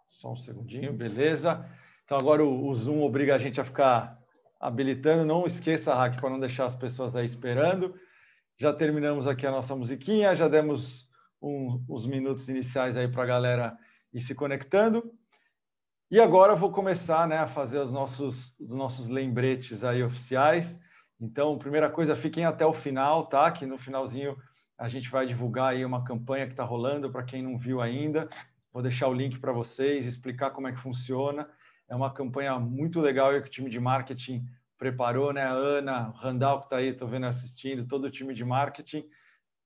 Só um segundinho, beleza. Então agora o Zoom obriga a gente a ficar habilitando. Não esqueça, Hack, para não deixar as pessoas aí esperando. Já terminamos aqui a nossa musiquinha, já demos os minutos iniciais aí para a galera ir se conectando. E agora eu vou começar, né, a fazer os nossos lembretes aí oficiais. Então, primeira coisa, fiquem até o final, tá? Que no finalzinho a gente vai divulgar aí uma campanha que está rolando para quem não viu ainda. Vou deixar o link para vocês, explicar como é que funciona. É uma campanha muito legal que o time de marketing preparou, né? A Ana, o Randall que está aí, estou vendo assistindo, todo o time de marketing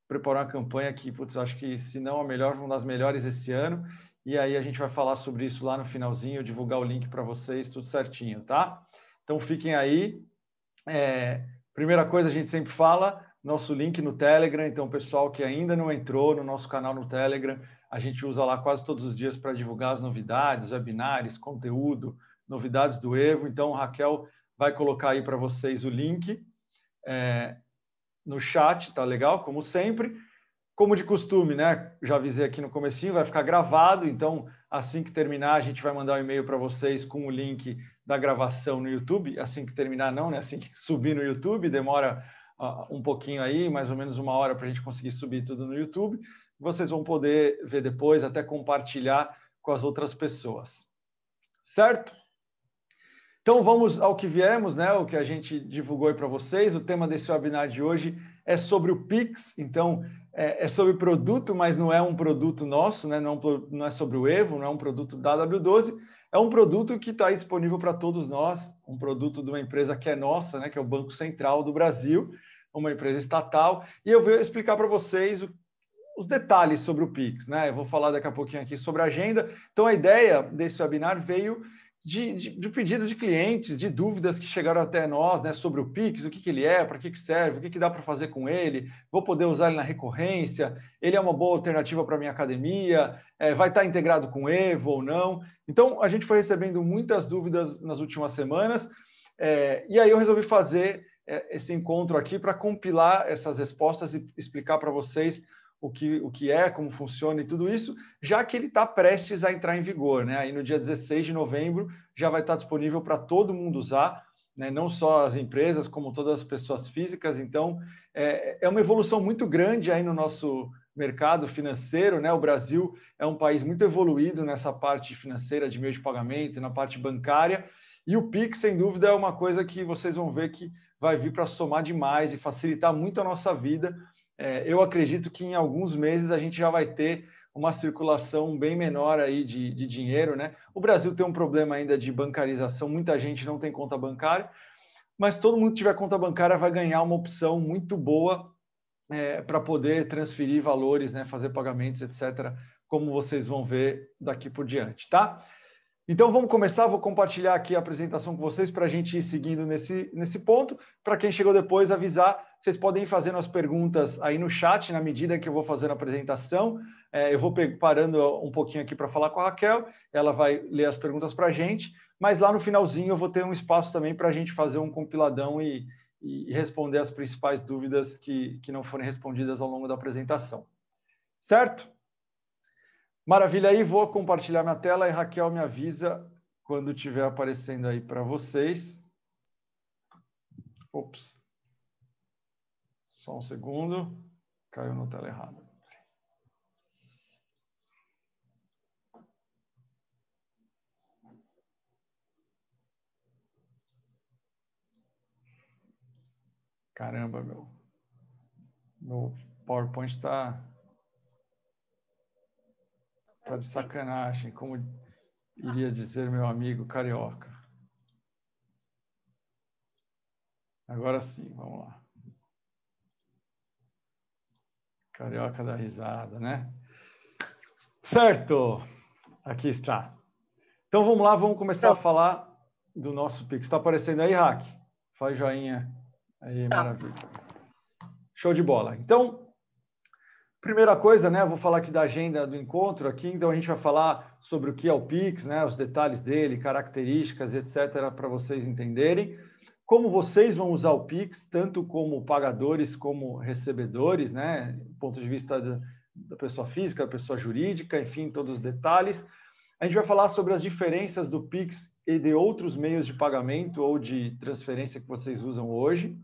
preparou uma campanha que, putz, acho que se não a melhor, uma das melhores esse ano. E aí a gente vai falar sobre isso lá no finalzinho, divulgar o link para vocês, tudo certinho, tá? Então fiquem aí. Primeira coisa, a gente sempre fala, nosso link no Telegram. Então, pessoal que ainda não entrou no nosso canal no Telegram, a gente usa lá quase todos os dias para divulgar as novidades, webinários, conteúdo, novidades do Evo. Então, Raquel vai colocar aí para vocês o link no chat, tá legal? Como sempre. Como de costume, né? Já avisei aqui no comecinho, vai ficar gravado, então assim que terminar a gente vai mandar um e-mail para vocês com o link da gravação no YouTube. Assim que terminar não, né? Assim que subir no YouTube, demora um pouquinho aí, mais ou menos 1 hora para a gente conseguir subir tudo no YouTube. Vocês vão poder ver depois, até compartilhar com as outras pessoas. Certo? Então vamos ao que viemos, né? O que a gente divulgou aí para vocês. O tema desse webinar de hoje é sobre o Pix. Então é sobre produto, mas não é um produto nosso, né? Não é sobre o Evo, não é um produto da W12. É um produto que está disponível para todos nós, um produto de uma empresa que é nossa, né? Que é o Banco Central do Brasil, uma empresa estatal. E eu vou explicar para vocês os detalhes sobre o Pix, né? Eu vou falar daqui a pouquinho aqui sobre a agenda. Então a ideia desse webinar veio de pedido de clientes, de dúvidas que chegaram até nós, né, sobre o Pix, o que ele é, para que serve, o que dá para fazer com ele, vou poder usar ele na recorrência, ele é uma boa alternativa para a minha academia, vai estar integrado com o Evo ou não. Então, a gente foi recebendo muitas dúvidas nas últimas semanas, e aí eu resolvi fazer esse encontro aqui para compilar essas respostas e explicar para vocês o que é, como funciona e tudo isso, já que ele está prestes a entrar em vigor, né? Aí no dia 16 de novembro já vai estar disponível para todo mundo usar, né? Não só as empresas, como todas as pessoas físicas. Então, é uma evolução muito grande aí no nosso mercado financeiro, né? O Brasil é um país muito evoluído nessa parte financeira de meio de pagamento, na parte bancária, e o Pix, sem dúvida, é uma coisa que vocês vão ver que vai vir para somar demais e facilitar muito a nossa vida. Eu acredito que em alguns meses a gente já vai ter uma circulação bem menor aí de dinheiro, né? O Brasil tem um problema ainda de bancarização, muita gente não tem conta bancária, mas todo mundo que tiver conta bancária vai ganhar uma opção muito boa para poder transferir valores, né? Fazer pagamentos, etc., como vocês vão ver daqui por diante, tá? Então vamos começar, vou compartilhar aqui a apresentação com vocês para a gente ir seguindo nesse ponto. Para quem chegou depois, avisar, vocês podem ir fazendo as perguntas aí no chat, na medida que eu vou fazendo a apresentação. Eu vou parando um pouquinho aqui para falar com a Raquel, ela vai ler as perguntas para a gente, mas lá no finalzinho eu vou ter um espaço também para a gente fazer um compiladão e responder as principais dúvidas que não forem respondidas ao longo da apresentação. Certo? Maravilha, aí vou compartilhar minha tela e Raquel me avisa quando estiver aparecendo aí para vocês. Ops. Só um segundo. Caiu na tela errada. Caramba, meu PowerPoint está de sacanagem, como iria dizer meu amigo carioca. Agora sim, vamos lá. Carioca da risada, né? Certo! Aqui está. Então vamos lá, vamos começar a falar do nosso Pix. Está aparecendo aí, Raque? Faz joinha. Aí, maravilha. Show de bola. Então, primeira coisa, né? Eu vou falar aqui da agenda do encontro aqui. Então, a gente vai falar sobre o que é o Pix, né? Os detalhes dele, características, etc., para vocês entenderem. Como vocês vão usar o Pix, tanto como pagadores como recebedores, né? Do ponto de vista da pessoa física, da pessoa jurídica, enfim, todos os detalhes. A gente vai falar sobre as diferenças do Pix e de outros meios de pagamento ou de transferência que vocês usam hoje.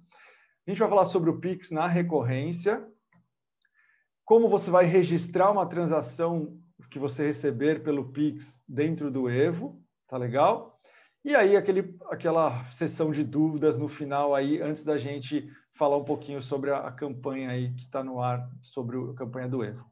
A gente vai falar sobre o Pix na recorrência, como você vai registrar uma transação que você receber pelo Pix dentro do Evo, tá legal? E aí aquela sessão de dúvidas no final aí, antes da gente falar um pouquinho sobre a campanha aí que está no ar, sobre a campanha do Evo.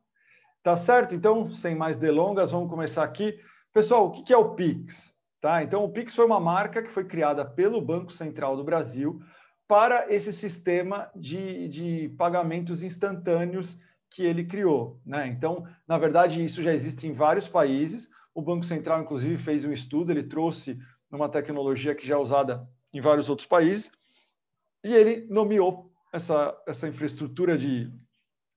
Tá certo? Então, sem mais delongas, vamos começar aqui. Pessoal, o que é o Pix? Tá? Então, o Pix foi uma marca que foi criada pelo Banco Central do Brasil para esse sistema de pagamentos instantâneos que ele criou, né? Então, na verdade, isso já existe em vários países. O Banco Central, inclusive, fez um estudo, ele trouxe uma tecnologia que já é usada em vários outros países, e ele nomeou essa infraestrutura de,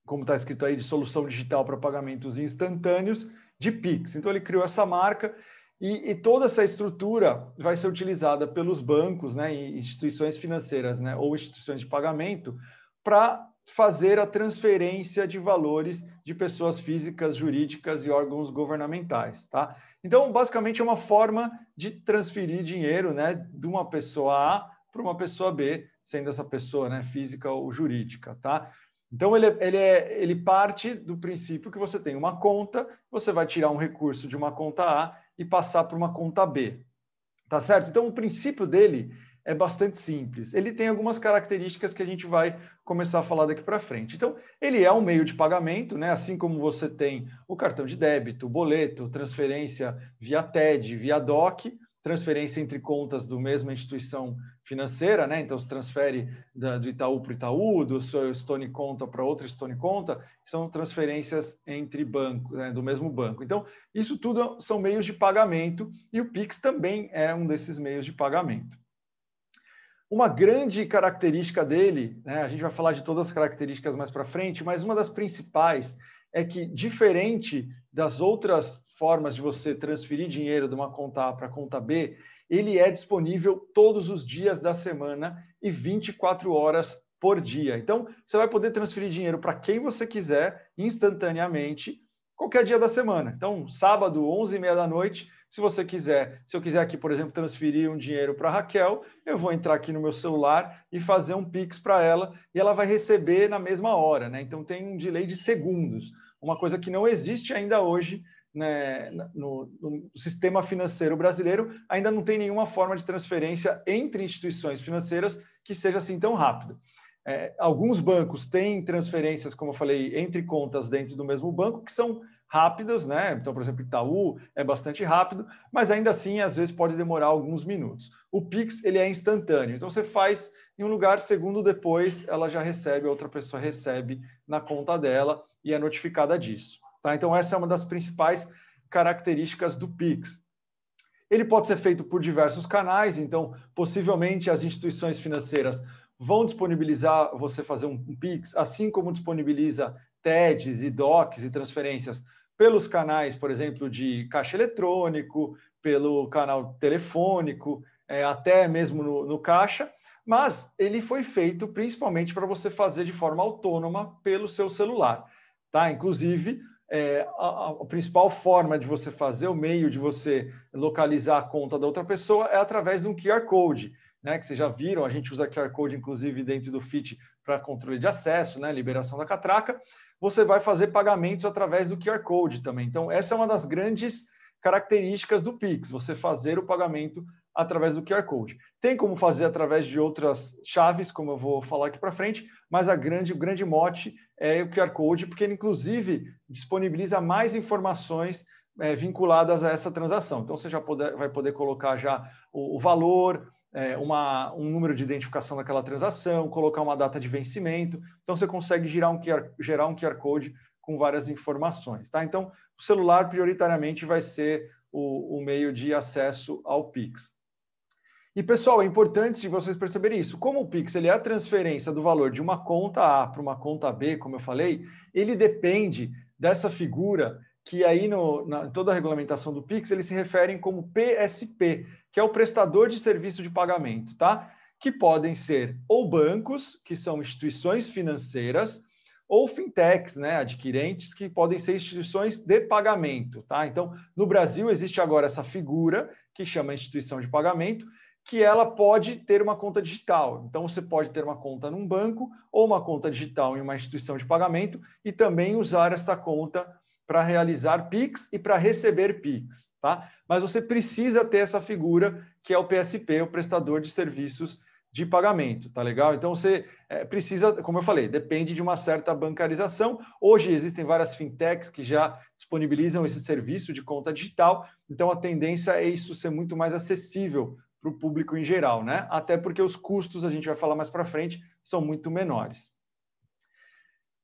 como está escrito aí, de solução digital para pagamentos instantâneos, de Pix. Então, ele criou essa marca e toda essa estrutura vai ser utilizada pelos bancos, né, e instituições financeiras, né, ou instituições de pagamento, para fazer a transferência de valores de pessoas físicas, jurídicas e órgãos governamentais, tá? Então, basicamente, é uma forma de transferir dinheiro, né, de uma pessoa A para uma pessoa B, sendo essa pessoa, né, física ou jurídica, tá? Então, ele parte do princípio que você tem uma conta, você vai tirar um recurso de uma conta A e passar para uma conta B, tá certo? Então, o princípio dele é bastante simples. Ele tem algumas características que a gente vai começar a falar daqui para frente. Então, ele é um meio de pagamento, né? Assim como você tem o cartão de débito, o boleto, transferência via TED, via DOC, transferência entre contas do mesma instituição financeira, né? Então, se transfere do Itaú para o Itaú, do seu Stone Conta para outra Stone Conta, são transferências entre bancos, né? Do mesmo banco. Então, isso tudo são meios de pagamento e o Pix também é um desses meios de pagamento. Uma grande característica dele, né, a gente vai falar de todas as características mais para frente, mas uma das principais é que, diferente das outras formas de você transferir dinheiro de uma conta A para a conta B, ele é disponível todos os dias da semana e 24 horas por dia. Então, você vai poder transferir dinheiro para quem você quiser, instantaneamente, qualquer dia da semana. Então, sábado, 11h30 da noite, se você quiser, se eu quiser aqui, por exemplo, transferir um dinheiro para a Raquel, eu vou entrar aqui no meu celular e fazer um Pix para ela e ela vai receber na mesma hora, né? Então tem um delay de segundos, uma coisa que não existe ainda hoje, né, no sistema financeiro brasileiro, ainda não tem nenhuma forma de transferência entre instituições financeiras que seja assim tão rápido. Alguns bancos têm transferências, como eu falei, entre contas dentro do mesmo banco, que são rápidas, né? Então, por exemplo, Itaú é bastante rápido, mas ainda assim, às vezes, pode demorar alguns minutos. O Pix, ele é instantâneo. Então, você faz em um lugar, segundo depois, ela já recebe, a outra pessoa recebe na conta dela e é notificada disso. Tá? Então, essa é uma das principais características do Pix. Ele pode ser feito por diversos canais, então, possivelmente, as instituições financeiras vão disponibilizar você fazer um Pix, assim como disponibiliza TEDs e DOCs e transferências pelos canais, por exemplo, de caixa eletrônico, pelo canal telefônico, até mesmo no caixa, mas ele foi feito principalmente para você fazer de forma autônoma pelo seu celular, tá? Inclusive, a principal forma de você fazer, o meio de você localizar a conta da outra pessoa é através de um QR Code, né? Que vocês já viram, a gente usa QR Code, inclusive, dentro do FIT para controle de acesso, né? Liberação da catraca. Você vai fazer pagamentos através do QR Code também. Então, essa é uma das grandes características do Pix, você fazer o pagamento através do QR Code. Tem como fazer através de outras chaves, como eu vou falar aqui para frente, mas o grande mote é o QR Code, porque ele, inclusive, disponibiliza mais informações vinculadas a essa transação. Então, você já vai poder colocar já o valor, um número de identificação daquela transação, colocar uma data de vencimento. Então, você consegue gerar um QR Code com várias informações. Tá? Então, o celular, prioritariamente, vai ser o meio de acesso ao Pix. E, pessoal, é importante vocês perceberem isso. Como o Pix ele é a transferência do valor de uma conta A para uma conta B, como eu falei, ele depende dessa figura que aí, em toda a regulamentação do Pix, eles se referem como PSP, que é o prestador de serviço de pagamento, tá? Que podem ser ou bancos, que são instituições financeiras, ou fintechs, né, adquirentes, que podem ser instituições de pagamento. Tá? Então, no Brasil, existe agora essa figura que chama instituição de pagamento, que ela pode ter uma conta digital. Então, você pode ter uma conta num banco ou uma conta digital em uma instituição de pagamento e também usar essa conta para realizar PIX e para receber PIX. Tá? Mas você precisa ter essa figura que é o PSP, o prestador de serviços de pagamento, tá legal? Então você precisa, como eu falei, depende de uma certa bancarização. Hoje existem várias fintechs que já disponibilizam esse serviço de conta digital, então a tendência é isso ser muito mais acessível para o público em geral, né? Até porque os custos, a gente vai falar mais para frente, são muito menores.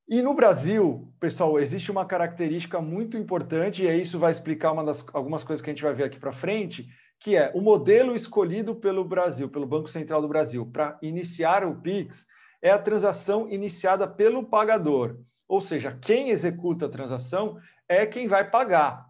E no Brasil, pessoal, existe uma característica muito importante, e aí isso vai explicar algumas coisas que a gente vai ver aqui para frente, que é o modelo escolhido pelo Brasil, pelo Banco Central do Brasil, para iniciar o PIX, é a transação iniciada pelo pagador. Ou seja, quem executa a transação é quem vai pagar.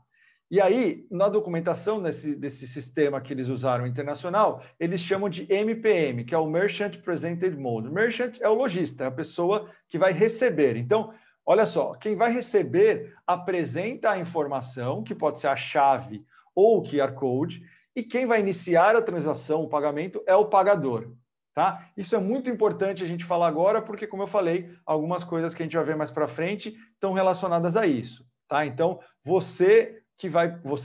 E aí, na documentação desse sistema que eles usaram internacional, eles chamam de MPM, que é o Merchant Presented Mode. Merchant é o lojista, é a pessoa que vai receber. Então, olha só, quem vai receber apresenta a informação, que pode ser a chave ou o QR Code, e quem vai iniciar a transação, o pagamento, é o pagador. Tá? Isso é muito importante a gente falar agora, porque, como eu falei, algumas coisas que a gente vai ver mais para frente estão relacionadas a isso. Tá? Então, você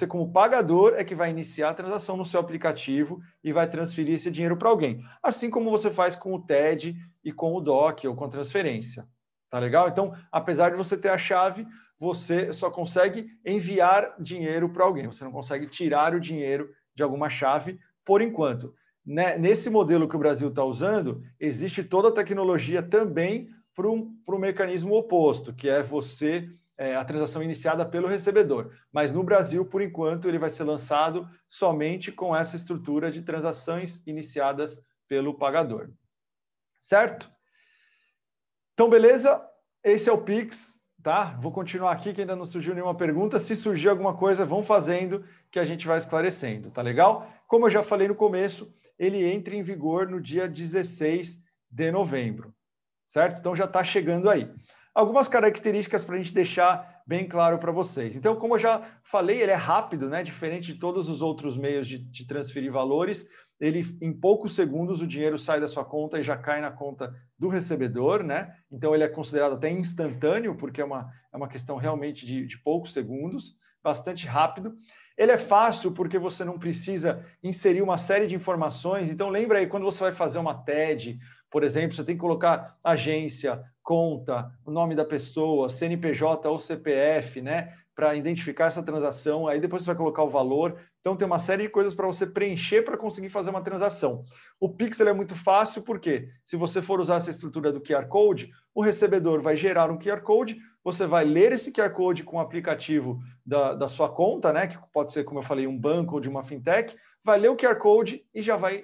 como pagador é que vai iniciar a transação no seu aplicativo e vai transferir esse dinheiro para alguém. Assim como você faz com o TED e com o DOC ou com a transferência. Tá legal? Então, apesar de você ter a chave, você só consegue enviar dinheiro para alguém. Você não consegue tirar o dinheiro de alguma chave por enquanto. Nesse modelo que o Brasil está usando, existe toda a tecnologia também para o mecanismo oposto, que é a transação iniciada pelo recebedor. Mas no Brasil, por enquanto, ele vai ser lançado somente com essa estrutura de transações iniciadas pelo pagador. Certo? Então, beleza? Esse é o Pix, tá? Vou continuar aqui, que ainda não surgiu nenhuma pergunta. Se surgir alguma coisa, vão fazendo, que a gente vai esclarecendo, tá legal? Como eu já falei no começo, ele entra em vigor no dia 16 de novembro, certo? Então, já está chegando aí. Algumas características para a gente deixar bem claro para vocês. Então, como eu já falei, ele é rápido, né? Diferente de todos os outros meios de transferir valores. Ele, em poucos segundos, o dinheiro sai da sua conta e já cai na conta do recebedor, né? Então, ele é considerado até instantâneo, porque é uma questão realmente de poucos segundos, bastante rápido. Ele é fácil porque você não precisa inserir uma série de informações. Então, lembra aí, quando você vai fazer uma TED, por exemplo, você tem que colocar agência, conta, o nome da pessoa, CNPJ ou CPF, né? Para identificar essa transação. Aí depois você vai colocar o valor. Então, tem uma série de coisas para você preencher para conseguir fazer uma transação. O Pix é muito fácil porque, se você for usar essa estrutura do QR Code, o recebedor vai gerar um QR Code, você vai ler esse QR Code com o aplicativo da sua conta, né? Que pode ser, como eu falei, um banco ou de uma fintech, vai ler o QR Code e já vai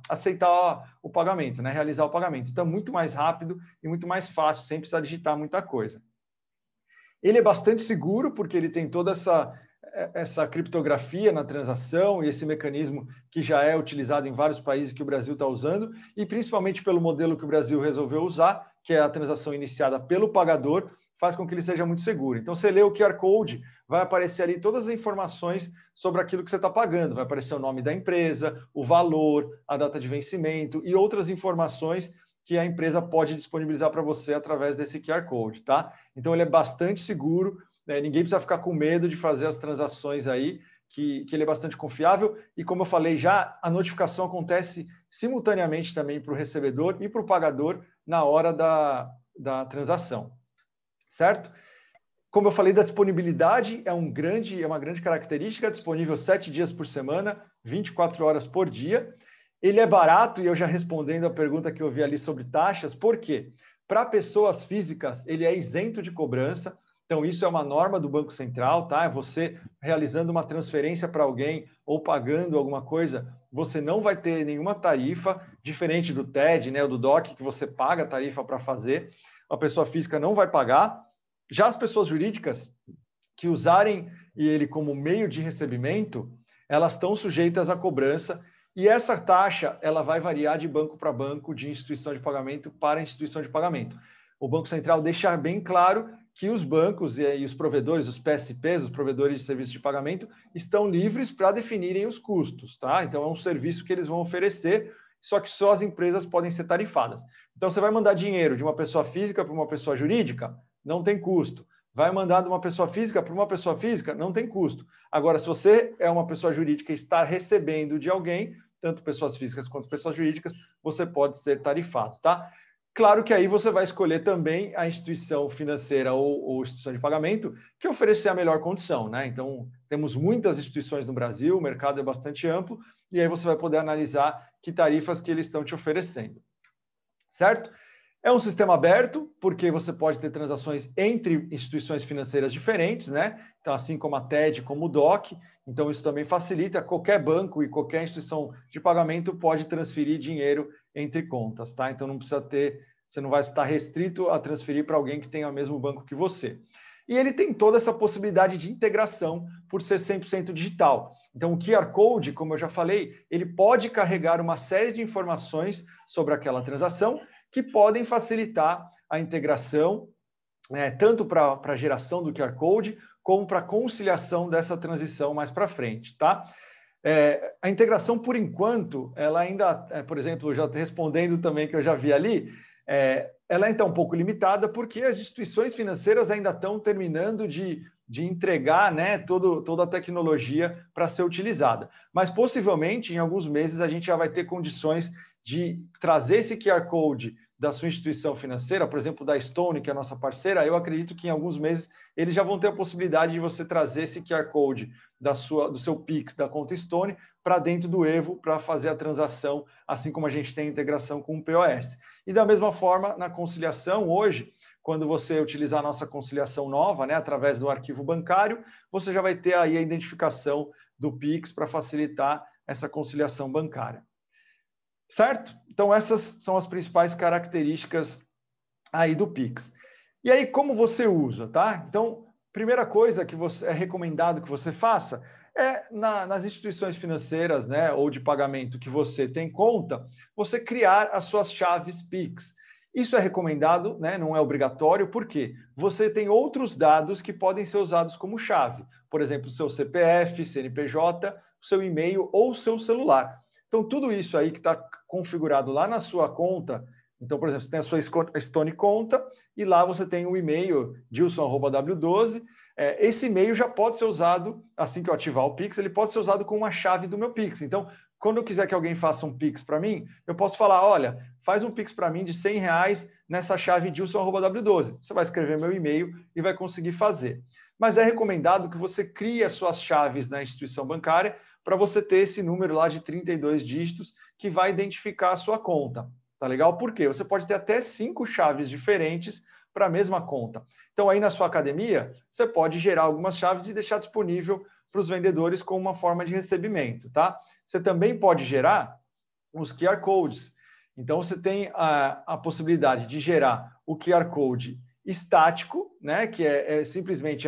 aceitar o pagamento, né? Realizar o pagamento. Então, é muito mais rápido e muito mais fácil, sem precisar digitar muita coisa. Ele é bastante seguro, porque ele tem toda essa criptografia na transação e esse mecanismo que já é utilizado em vários países que o Brasil está usando, e principalmente pelo modelo que o Brasil resolveu usar, que é a transação iniciada pelo pagador, faz com que ele seja muito seguro. Então, você lê o QR Code, vai aparecer ali todas as informações sobre aquilo que você está pagando. Vai aparecer o nome da empresa, o valor, a data de vencimento e outras informações que a empresa pode disponibilizar para você através desse QR Code, tá? Então, ele é bastante seguro, né? Ninguém precisa ficar com medo de fazer as transações aí, que ele é bastante confiável. E, como eu falei já, a notificação acontece simultaneamente também para o recebedor e para o pagador na hora da transação, certo? Como eu falei da disponibilidade, é uma grande característica, disponível 7 dias por semana, 24 horas por dia. Ele é barato, e eu já respondendo a pergunta que eu vi ali sobre taxas, por quê? Para pessoas físicas, ele é isento de cobrança, então isso é uma norma do Banco Central, tá? Você realizando uma transferência para alguém ou pagando alguma coisa, você não vai ter nenhuma tarifa, diferente do TED, né, ou do DOC, que você paga a tarifa para fazer, a pessoa física não vai pagar. Já as pessoas jurídicas que usarem ele como meio de recebimento, elas estão sujeitas à cobrança, e essa taxa ela vai variar de banco para banco, de instituição de pagamento para instituição de pagamento. o Banco Central deixa bem claro que os bancos e os provedores, os PSPs, os provedores de serviços de pagamento, estão livres para definirem os custos, tá? Então, é um serviço que eles vão oferecer, só que só as empresas podem ser tarifadas. Então, você vai mandar dinheiro de uma pessoa física para uma pessoa jurídica? Não tem custo. Vai mandar de uma pessoa física para uma pessoa física? Não tem custo. Agora, se você é uma pessoa jurídica e está recebendo de alguém, tanto pessoas físicas quanto pessoas jurídicas, você pode ser tarifado, tá? Claro que aí você vai escolher também a instituição financeira ou instituição de pagamento que oferecer a melhor condição, né? Então, temos muitas instituições no Brasil, o mercado é bastante amplo, e aí você vai poder analisar que tarifas que eles estão te oferecendo, certo? É um sistema aberto, porque você pode ter transações entre instituições financeiras diferentes, né? Então, assim como a TED, como o DOC, então isso também facilita, qualquer banco e qualquer instituição de pagamento pode transferir dinheiro entre contas, tá? Então não precisa ter, você não vai estar restrito a transferir para alguém que tenha o mesmo banco que você. E ele tem toda essa possibilidade de integração por ser 100% digital. Então o QR Code, como eu já falei, ele pode carregar uma série de informações sobre aquela transação que podem facilitar a integração, né, tanto para a geração do QR Code, como para a conciliação dessa transição mais para frente, tá? A integração, por enquanto, ela ainda, por exemplo, já respondendo também que eu já vi ali, ela ainda é um pouco limitada porque as instituições financeiras ainda estão terminando de entregar, né, toda a tecnologia para ser utilizada. Mas possivelmente, em alguns meses, a gente já vai ter condições de trazer esse QR Code da sua instituição financeira, por exemplo, da Stone, que é a nossa parceira. Eu acredito que em alguns meses eles já vão ter a possibilidade de você trazer esse QR Code do seu Pix, da conta Stone, para dentro do Evo, para fazer a transação, assim como a gente tem a integração com o POS. E da mesma forma, na conciliação, hoje, quando você utilizar a nossa conciliação nova, né, através do arquivo bancário, você já vai ter aí a identificação do Pix para facilitar essa conciliação bancária. Certo? Então, essas são as principais características aí do Pix. E aí, como você usa, tá? Então, primeira coisa que é recomendado que você faça é, nas instituições financeiras, né, ou de pagamento que você tem conta, você criar as suas chaves Pix. Isso é recomendado, né, não é obrigatório, porque você tem outros dados que podem ser usados como chave. Por exemplo, o seu CPF, CNPJ, o seu e-mail ou o seu celular. Então, tudo isso aí que está configurado lá na sua conta, então, por exemplo, você tem a sua Stone Conta e lá você tem o e-mail dilson@w12. Esse e-mail já pode ser usado, assim que eu ativar o Pix, ele pode ser usado com uma chave do meu Pix. Então, quando eu quiser que alguém faça um Pix para mim, eu posso falar, olha, faz um Pix para mim de R$100 nessa chave dilson@w12. Você vai escrever meu e-mail e vai conseguir fazer. Mas é recomendado que você crie as suas chaves na instituição bancária para você ter esse número lá de 32 dígitos que vai identificar a sua conta. Tá legal? Por quê? Você pode ter até 5 chaves diferentes para a mesma conta. Então, aí na sua academia, você pode gerar algumas chaves e deixar disponível para os vendedores como uma forma de recebimento, tá? Você também pode gerar os QR Codes. Então, você tem a possibilidade de gerar o QR Code estático, né? Que é simplesmente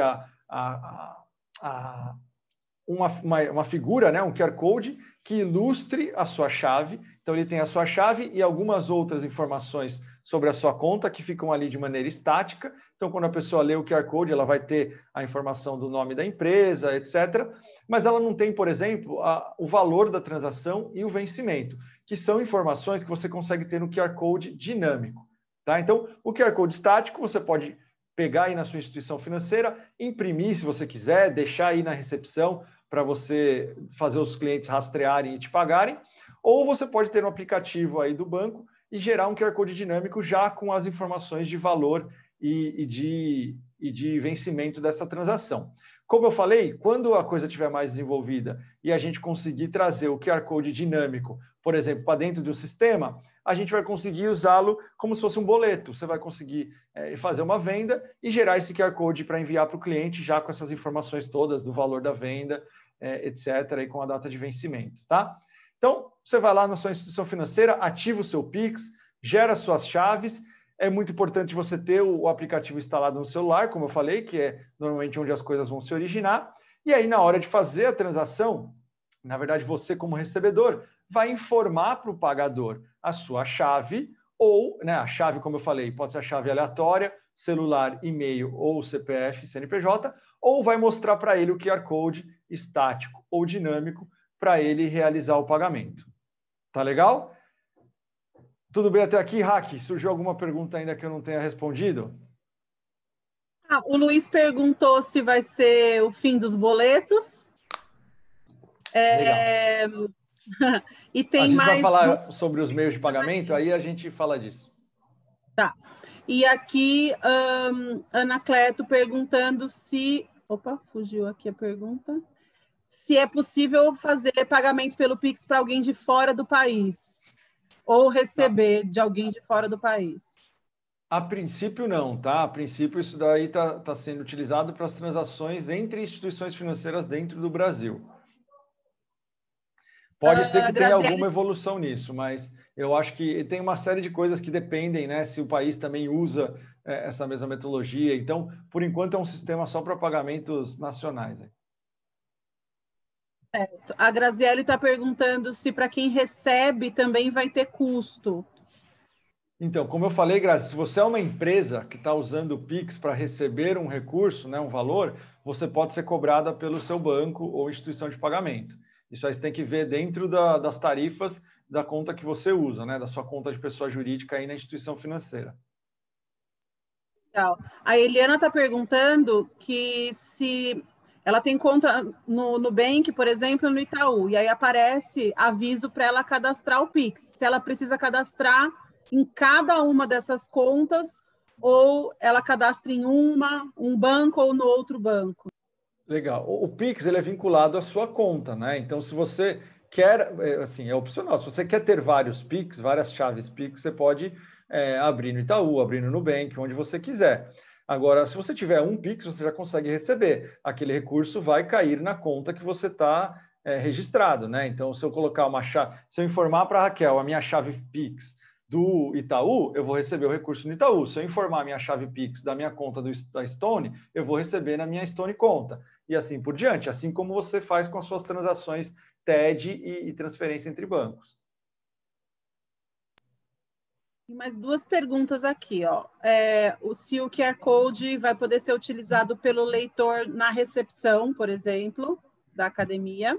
uma figura, né, um QR Code, que ilustre a sua chave. Então, ele tem a sua chave e algumas outras informações sobre a sua conta que ficam ali de maneira estática. Então, quando a pessoa lê o QR Code, ela vai ter a informação do nome da empresa, etc. Mas ela não tem, por exemplo, o valor da transação e o vencimento, que são informações que você consegue ter no QR Code dinâmico. Tá? Então, o QR Code estático, você pode pegar aí na sua instituição financeira, imprimir se você quiser, deixar aí na recepção, para você fazer os clientes rastrearem e te pagarem, ou você pode ter um aplicativo aí do banco e gerar um QR Code dinâmico já com as informações de valor e de vencimento dessa transação. Como eu falei, quando a coisa estiver mais desenvolvida e a gente conseguir trazer o QR Code dinâmico, por exemplo, para dentro do sistema, a gente vai conseguir usá-lo como se fosse um boleto. Você vai conseguir fazer uma venda e gerar esse QR Code para enviar para o cliente já com essas informações todas do valor da venda, etc., e com a data de vencimento, tá? Então, você vai lá na sua instituição financeira, ativa o seu Pix, gera suas chaves. É muito importante você ter o aplicativo instalado no celular, como eu falei, que é normalmente onde as coisas vão se originar. E aí, na hora de fazer a transação, na verdade, você, como recebedor, vai informar para o pagador a sua chave, ou, né, a chave, como eu falei, pode ser a chave aleatória, celular, e-mail ou CPF, CNPJ, ou vai mostrar para ele o QR Code estático ou dinâmico para ele realizar o pagamento. Tá legal? Tudo bem até aqui, Hack? Surgiu alguma pergunta ainda que eu não tenha respondido? O Luiz perguntou se vai ser o fim dos boletos. Legal. E tem a gente vai mais falar sobre os meios de pagamento, aqui. aí a gente fala disso. Tá. E aqui, Anacleto perguntando se... Opa, fugiu aqui a pergunta. Se é possível fazer pagamento pelo Pix para alguém de fora do país, ou receber de alguém de fora do país. A princípio, não, tá? A princípio, isso daí está sendo utilizado para as transações entre instituições financeiras dentro do Brasil. Pode ser que tenha alguma evolução nisso, mas eu acho que tem uma série de coisas que dependem, né? Se o país também usa essa mesma metodologia. Então, por enquanto, é um sistema só para pagamentos nacionais. Certo. A Graziele está perguntando se para quem recebe também vai ter custo. Então, como eu falei, Grazi, se você é uma empresa que está usando o Pix para receber um recurso, né, um valor, você pode ser cobrada pelo seu banco ou instituição de pagamento. Isso aí você tem que ver dentro das tarifas da conta que você usa, né, da sua conta de pessoa jurídica aí na instituição financeira. Legal. A Eliana está perguntando que se ela tem conta no Nubank, por exemplo, no Itaú, e aí aparece aviso para ela cadastrar o Pix. Se ela precisa cadastrar em cada uma dessas contas, ou ela cadastra em um banco ou no outro banco. Legal. O Pix ele é vinculado à sua conta, né? Então, se você quer, assim, é opcional. Se você quer ter vários Pix, várias chaves Pix, você pode abrir no Itaú, abrir no Nubank, onde você quiser. Agora, se você tiver um Pix, você já consegue receber. Aquele recurso vai cair na conta que você está registrado, né? Então, se eu colocar uma chave, se eu informar para a Raquel a minha chave Pix do Itaú, eu vou receber o recurso no Itaú. Se eu informar a minha chave Pix da minha conta da Stone, eu vou receber na minha Stone conta. E assim por diante, assim como você faz com as suas transações TED e transferência entre bancos. Tem mais duas perguntas aqui, ó. Se o QR Code vai poder ser utilizado pelo leitor na recepção, por exemplo, da academia.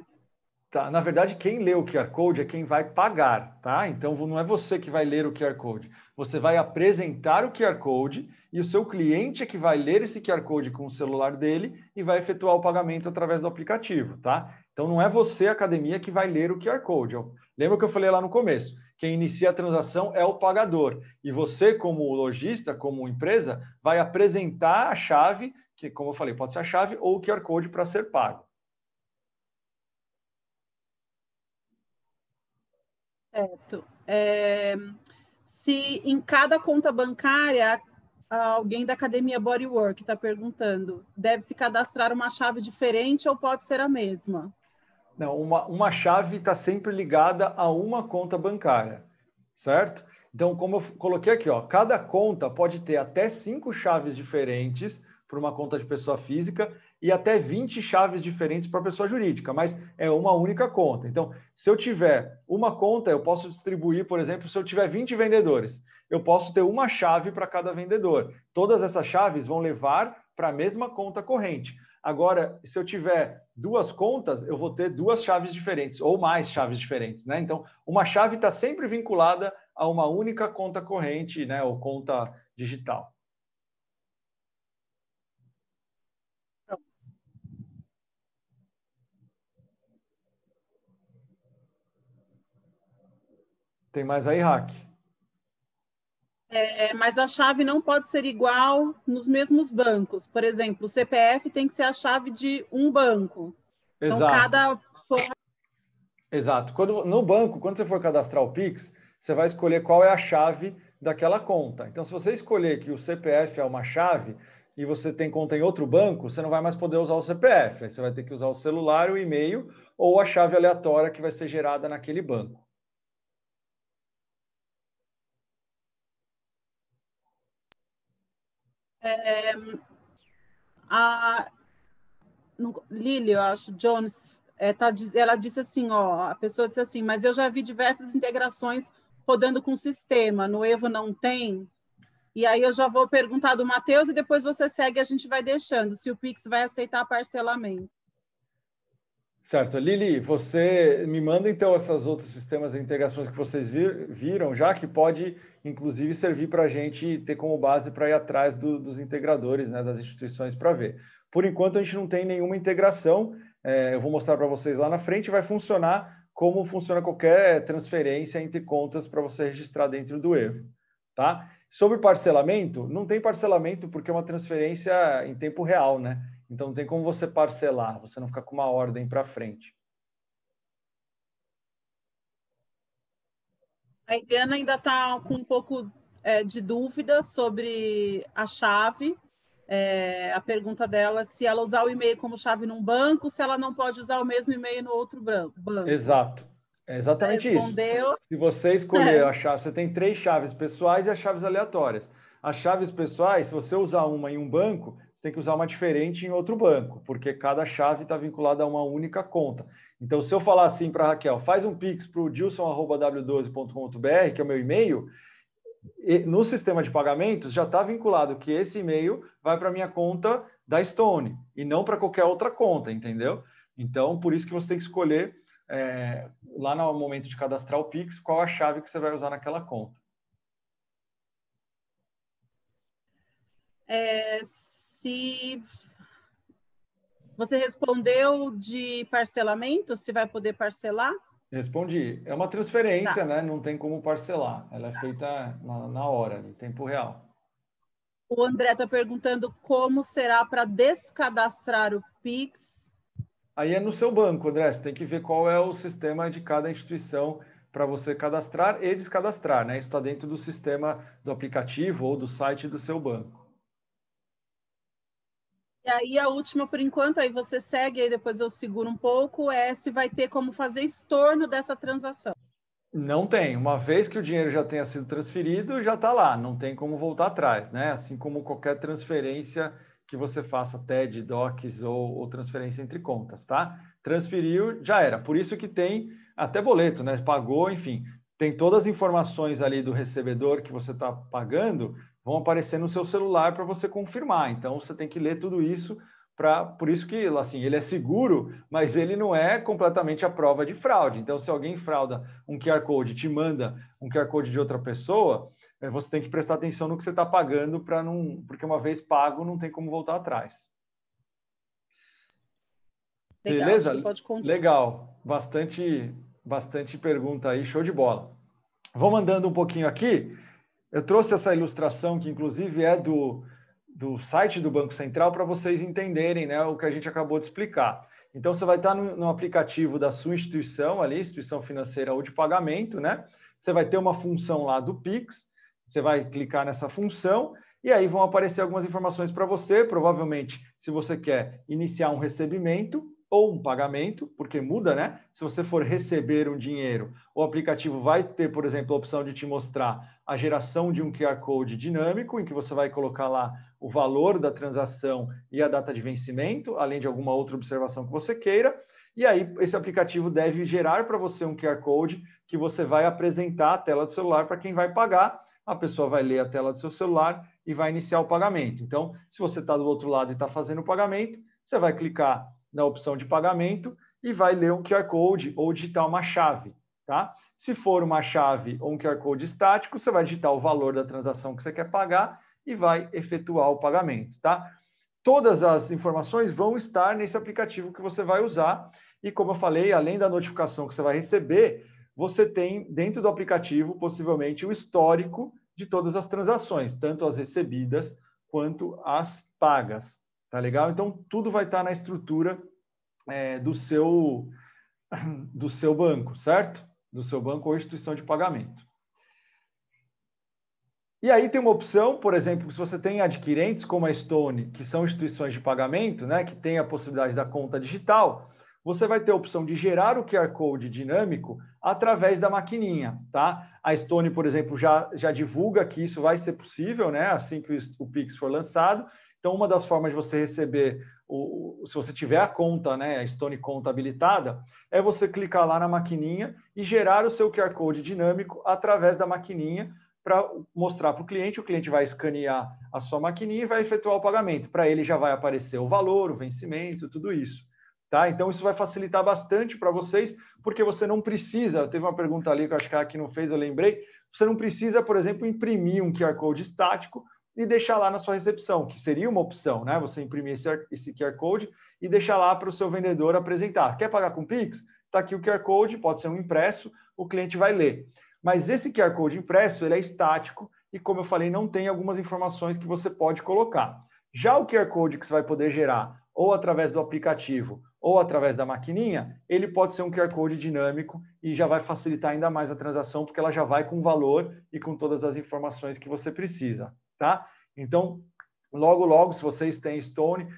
Tá, na verdade, quem lê o QR Code é quem vai pagar, tá? Então, não é você que vai ler o QR Code. Você vai apresentar o QR Code e o seu cliente é que vai ler esse QR Code com o celular dele e vai efetuar o pagamento através do aplicativo, tá? Então, não é você, academia, que vai ler o QR Code. Lembra que eu falei lá no começo? Quem inicia a transação é o pagador. E você, como lojista, como empresa, vai apresentar a chave, que, como eu falei, pode ser a chave ou o QR Code para ser pago. Certo. Se em cada conta bancária, alguém da academia Bodywork está perguntando, deve se cadastrar uma chave diferente ou pode ser a mesma? Não, uma chave está sempre ligada a uma conta bancária, certo? Então, como eu coloquei aqui, ó, cada conta pode ter até 5 chaves diferentes para uma conta de pessoa física e até 20 chaves diferentes para pessoa jurídica, mas é uma única conta. Então, se eu tiver uma conta, eu posso distribuir, por exemplo, se eu tiver 20 vendedores, eu posso ter uma chave para cada vendedor. Todas essas chaves vão levar para a mesma conta corrente. Agora, se eu tiver duas contas, eu vou ter duas chaves diferentes, ou mais chaves diferentes, né? Então, uma chave está sempre vinculada a uma única conta corrente, né? Ou conta digital. Tem mais aí, Hack? Mas a chave não pode ser igual nos mesmos bancos. Por exemplo, o CPF tem que ser a chave de um banco. Então, Exato. cada... Exato. No banco, quando você for cadastrar o Pix, você vai escolher qual é a chave daquela conta. Então, se você escolher que o CPF é uma chave e você tem conta em outro banco, você não vai mais poder usar o CPF. Aí você vai ter que usar o celular, o e-mail ou a chave aleatória que vai ser gerada naquele banco. Lili, eu acho, Jones, ela disse assim, ó, a pessoa disse assim, mas eu já vi diversas integrações rodando com sistema, no Evo não tem. E aí eu já vou perguntar do Matheus e depois você segue e a gente vai deixando, se o Pix vai aceitar parcelamento. Certo. Lili, você me manda então esses outros sistemas de integrações que vocês viram já, que pode inclusive servir para a gente ter como base para ir atrás dos integradores, né, das instituições para ver. Por enquanto a gente não tem nenhuma integração, eu vou mostrar para vocês lá na frente, vai funcionar como funciona qualquer transferência entre contas para você registrar dentro do Evo. Tá? Sobre parcelamento, não tem parcelamento porque é uma transferência em tempo real, né? Então, não tem como você parcelar, você não fica com uma ordem para frente. A Eliana ainda está com um pouco de dúvida sobre a chave. A pergunta dela é se ela usar o e-mail como chave num banco, se ela não pode usar o mesmo e-mail no outro banco. Exato. É exatamente Respondeu. Isso. Se você escolher a chave, você tem 3 chaves pessoais e as chaves aleatórias. As chaves pessoais, se você usar uma em um banco, você tem que usar uma diferente em outro banco, porque cada chave está vinculada a uma única conta. Então, se eu falar assim para a Raquel, faz um pix para o dilson@w12.com.br, que é o meu e-mail, no sistema de pagamentos já está vinculado que esse e-mail vai para a minha conta da Stone e não para qualquer outra conta, entendeu? Então, por isso que você tem que escolher lá no momento de cadastrar o Pix, qual a chave que você vai usar naquela conta. Se você respondeu de parcelamento, se vai poder parcelar? Respondi. É uma transferência, né? Não tem como parcelar. Ela é feita na hora, em tempo real. O André está perguntando como será para descadastrar o Pix. Aí é no seu banco, André. Você tem que ver qual é o sistema de cada instituição para você cadastrar e descadastrar, né? Isso está dentro do sistema do aplicativo ou do site do seu banco. E aí a última, por enquanto, aí você segue, aí depois eu seguro um pouco, se vai ter como fazer estorno dessa transação. Não tem. Uma vez que o dinheiro já tenha sido transferido, já está lá. Não tem como voltar atrás, né? Assim como qualquer transferência que você faça, TED, DOCs ou transferência entre contas, tá? Transferiu, já era. Por isso que tem até boleto, né? Pagou, enfim. Tem todas as informações ali do recebedor que você está pagando, vão aparecer no seu celular para você confirmar. Então, você tem que ler tudo isso. Por isso que assim, ele é seguro, mas ele não é completamente a prova de fraude. Então, se alguém frauda um QR Code, te manda um QR Code de outra pessoa, você tem que prestar atenção no que você está pagando, porque uma vez pago, não tem como voltar atrás. Legal, beleza? Pode Legal. Bastante pergunta aí, show de bola. Vou mandando um pouquinho aqui. Eu trouxe essa ilustração, que inclusive é do site do Banco Central, para vocês entenderem, né, o que a gente acabou de explicar. Então, você vai estar no aplicativo da sua instituição, ali, instituição financeira ou de pagamento, né? Você vai ter uma função lá do Pix, você vai clicar nessa função e aí vão aparecer algumas informações para você, provavelmente, se você quer iniciar um recebimento ou um pagamento, porque muda, né? Se você for receber um dinheiro, o aplicativo vai ter, por exemplo, a opção de te mostrar a geração de um QR Code dinâmico, em que você vai colocar lá o valor da transação e a data de vencimento, além de alguma outra observação que você queira. E aí, esse aplicativo deve gerar para você um QR Code que você vai apresentar a tela do celular para quem vai pagar. A pessoa vai ler a tela do seu celular e vai iniciar o pagamento. Então, se você está do outro lado e está fazendo o pagamento, você vai clicar na opção de pagamento e vai ler um QR Code ou digitar uma chave, tá? Se for uma chave ou um QR Code estático, você vai digitar o valor da transação que você quer pagar e vai efetuar o pagamento, tá? Todas as informações vão estar nesse aplicativo que você vai usar e, como eu falei, além da notificação que você vai receber, você tem dentro do aplicativo, possivelmente, o histórico de todas as transações, tanto as recebidas quanto as pagas. Tá legal? Então, tudo vai estar na estrutura do seu banco, certo? Do seu banco ou instituição de pagamento. E aí tem uma opção, por exemplo, se você tem adquirentes como a Stone, que são instituições de pagamento, né, que tem a possibilidade da conta digital, você vai ter a opção de gerar o QR Code dinâmico através da maquininha, tá? A Stone, por exemplo, já divulga que isso vai ser possível, né, assim que o Pix for lançado. Então, uma das formas de você receber, se você tiver a conta, né, a Stone Conta habilitada, é você clicar lá na maquininha e gerar o seu QR Code dinâmico através da maquininha para mostrar para o cliente vai escanear a sua maquininha e vai efetuar o pagamento. Para ele já vai aparecer o valor, o vencimento, tudo isso. Tá? Então, isso vai facilitar bastante para vocês, porque você não precisa, teve uma pergunta ali que eu acho que a Aki não fez, eu lembrei, você não precisa, por exemplo, imprimir um QR Code estático e deixar lá na sua recepção, que seria uma opção, né? Você imprimir esse QR Code e deixar lá para o seu vendedor apresentar. Quer pagar com Pix? Está aqui o QR Code, pode ser um impresso, o cliente vai ler. Mas esse QR Code impresso, ele é estático e, como eu falei, não tem algumas informações que você pode colocar. Já o QR Code que você vai poder gerar ou através do aplicativo ou através da maquininha, ele pode ser um QR Code dinâmico e já vai facilitar ainda mais a transação, porque ela já vai com valor e com todas as informações que você precisa, tá? Então, logo, logo, se vocês têm Stone,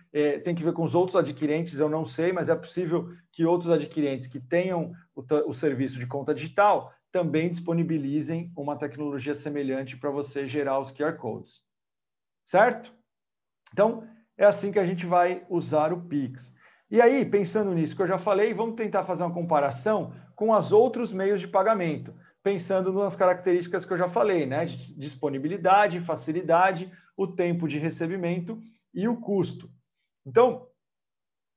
tem que ver com os outros adquirentes, eu não sei, mas é possível que outros adquirentes que tenham o serviço de conta digital também disponibilizem uma tecnologia semelhante para você gerar os QR Codes. Certo? Então, é assim que a gente vai usar o Pix. E aí, pensando nisso que eu já falei, vamos tentar fazer uma comparação com os outros meios de pagamento, pensando nas características que eu já falei, né? De disponibilidade, facilidade, o tempo de recebimento e o custo. Então,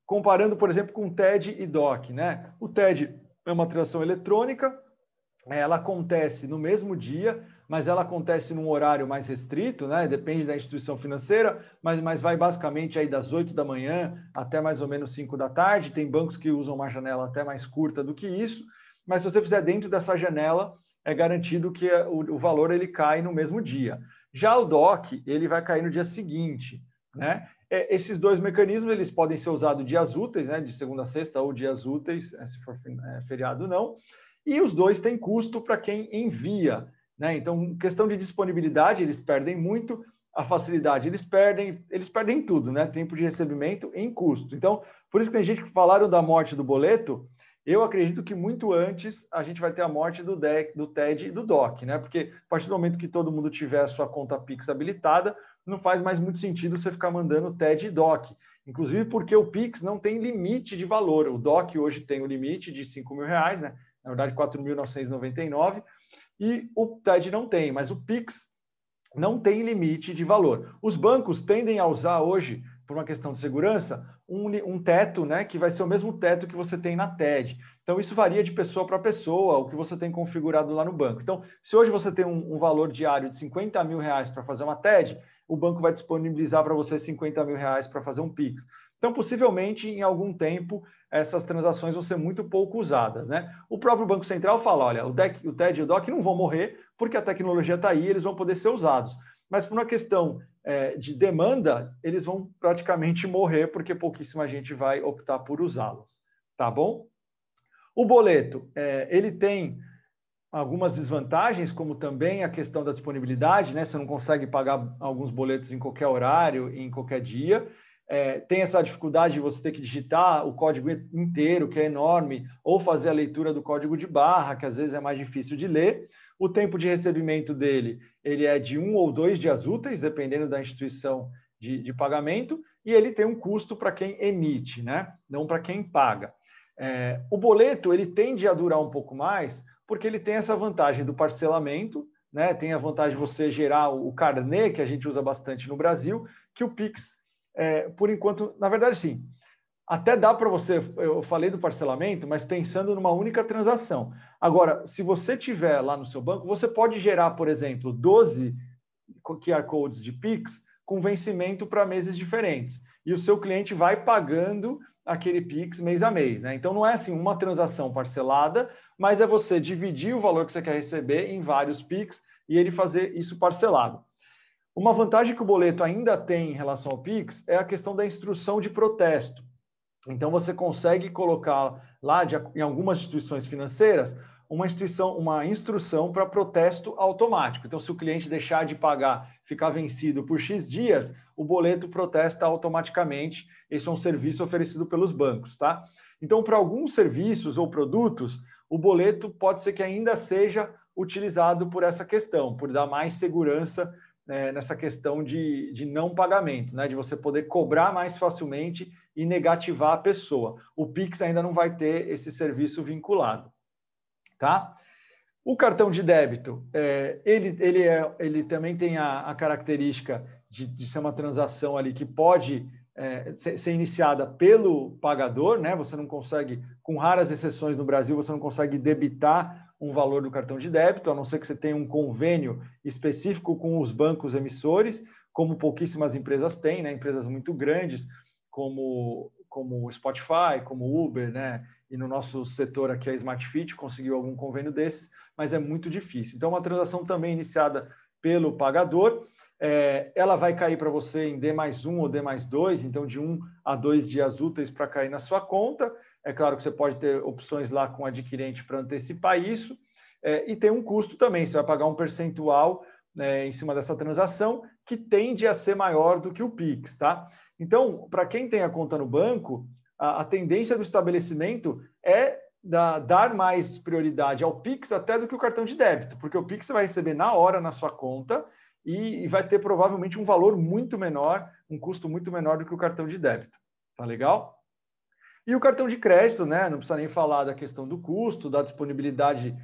comparando, por exemplo, com o TED e DOC, né? O TED é uma transação eletrônica, ela acontece no mesmo dia, mas ela acontece num horário mais restrito, né? Depende da instituição financeira, mas vai basicamente aí das 8 da manhã até mais ou menos 5 da tarde. Tem bancos que usam uma janela até mais curta do que isso, mas se você fizer dentro dessa janela, é garantido que o valor ele cai no mesmo dia. Já o DOC, ele vai cair no dia seguinte, né? Esses dois mecanismos, eles podem ser usados dias úteis, né? De segunda a sexta ou dias úteis, se for feriado não. E os dois têm custo para quem envia, né? Então, questão de disponibilidade, eles perdem muito, a facilidade eles perdem tudo, né? Tempo de recebimento em custo. Então, por isso que tem gente que falaram da morte do boleto, eu acredito que muito antes a gente vai ter a morte do TED e do DOC, né? Porque a partir do momento que todo mundo tiver a sua conta Pix habilitada, não faz mais muito sentido você ficar mandando TED e DOC. Inclusive porque o Pix não tem limite de valor. O DOC hoje tem o limite de R$5.000, né? Na verdade, 4.999, e o TED não tem, mas o Pix não tem limite de valor. Os bancos tendem a usar hoje, por uma questão de segurança, um teto, né, que vai ser o mesmo teto que você tem na TED. Então, isso varia de pessoa para pessoa, o que você tem configurado lá no banco. Então, se hoje você tem um valor diário de R$50.000 para fazer uma TED, o banco vai disponibilizar para você R$50.000 para fazer um Pix. Então, possivelmente, em algum tempo, essas transações vão ser muito pouco usadas, né? O próprio Banco Central fala, olha, o TED e o DOC não vão morrer porque a tecnologia está aí, eles vão poder ser usados. Mas por uma questão de demanda, eles vão praticamente morrer porque pouquíssima gente vai optar por usá-los, tá bom? O boleto, ele tem algumas desvantagens, como também a questão da disponibilidade, né? Você não consegue pagar alguns boletos em qualquer horário, em qualquer dia. Tem essa dificuldade de você ter que digitar o código inteiro, que é enorme, ou fazer a leitura do código de barra, que às vezes é mais difícil de ler. O tempo de recebimento dele, ele é de 1 ou 2 dias úteis, dependendo da instituição de pagamento, e ele tem um custo para quem emite, né? Não para quem paga. O boleto, ele tende a durar um pouco mais, porque ele tem essa vantagem do parcelamento, né? Tem a vantagem de você gerar o carnê, que a gente usa bastante no Brasil, que o Pix, por enquanto, na verdade, sim, até dá para você, eu falei do parcelamento, mas pensando numa única transação. Agora, se você tiver lá no seu banco, você pode gerar, por exemplo, 12 QR Codes de Pix com vencimento para meses diferentes. E o seu cliente vai pagando aquele Pix mês a mês, né? Então, não é assim uma transação parcelada, mas é você dividir o valor que você quer receber em vários Pix e ele fazer isso parcelado. Uma vantagem que o boleto ainda tem em relação ao Pix é a questão da instrução de protesto. Então, você consegue colocar lá, em algumas instituições financeiras, uma instrução para protesto automático. Então, se o cliente deixar de pagar, ficar vencido por X dias, o boleto protesta automaticamente. Esse é um serviço oferecido pelos bancos, tá? Então, para alguns serviços ou produtos, o boleto pode ser que ainda seja utilizado por essa questão, por dar mais segurança nessa questão de não pagamento, né? De você poder cobrar mais facilmente e negativar a pessoa. O Pix ainda não vai ter esse serviço vinculado, tá? O cartão de débito, ele também tem a característica de ser uma transação ali que pode ser iniciada pelo pagador, né? Você não consegue, com raras exceções no Brasil, você não consegue debitar um valor do cartão de débito, a não ser que você tenha um convênio específico com os bancos emissores, como pouquíssimas empresas têm, né? Empresas muito grandes, como o Spotify, como o Uber, né? E no nosso setor aqui, a Smart Fit conseguiu algum convênio desses, mas é muito difícil. Então, uma transação também iniciada pelo pagador, ela vai cair para você em D+1 ou D+2, então de 1 a 2 dias úteis para cair na sua conta. É claro que você pode ter opções lá com o adquirente para antecipar isso, e tem um custo também, você vai pagar um percentual em cima dessa transação, que tende a ser maior do que o Pix, tá? Então, para quem tem a conta no banco, a tendência do estabelecimento é dar mais prioridade ao Pix até do que o cartão de débito, porque o Pix você vai receber na hora na sua conta e vai ter provavelmente um valor muito menor, um custo muito menor do que o cartão de débito. Tá legal? E o cartão de crédito, né? Não precisa nem falar da questão do custo, da disponibilidade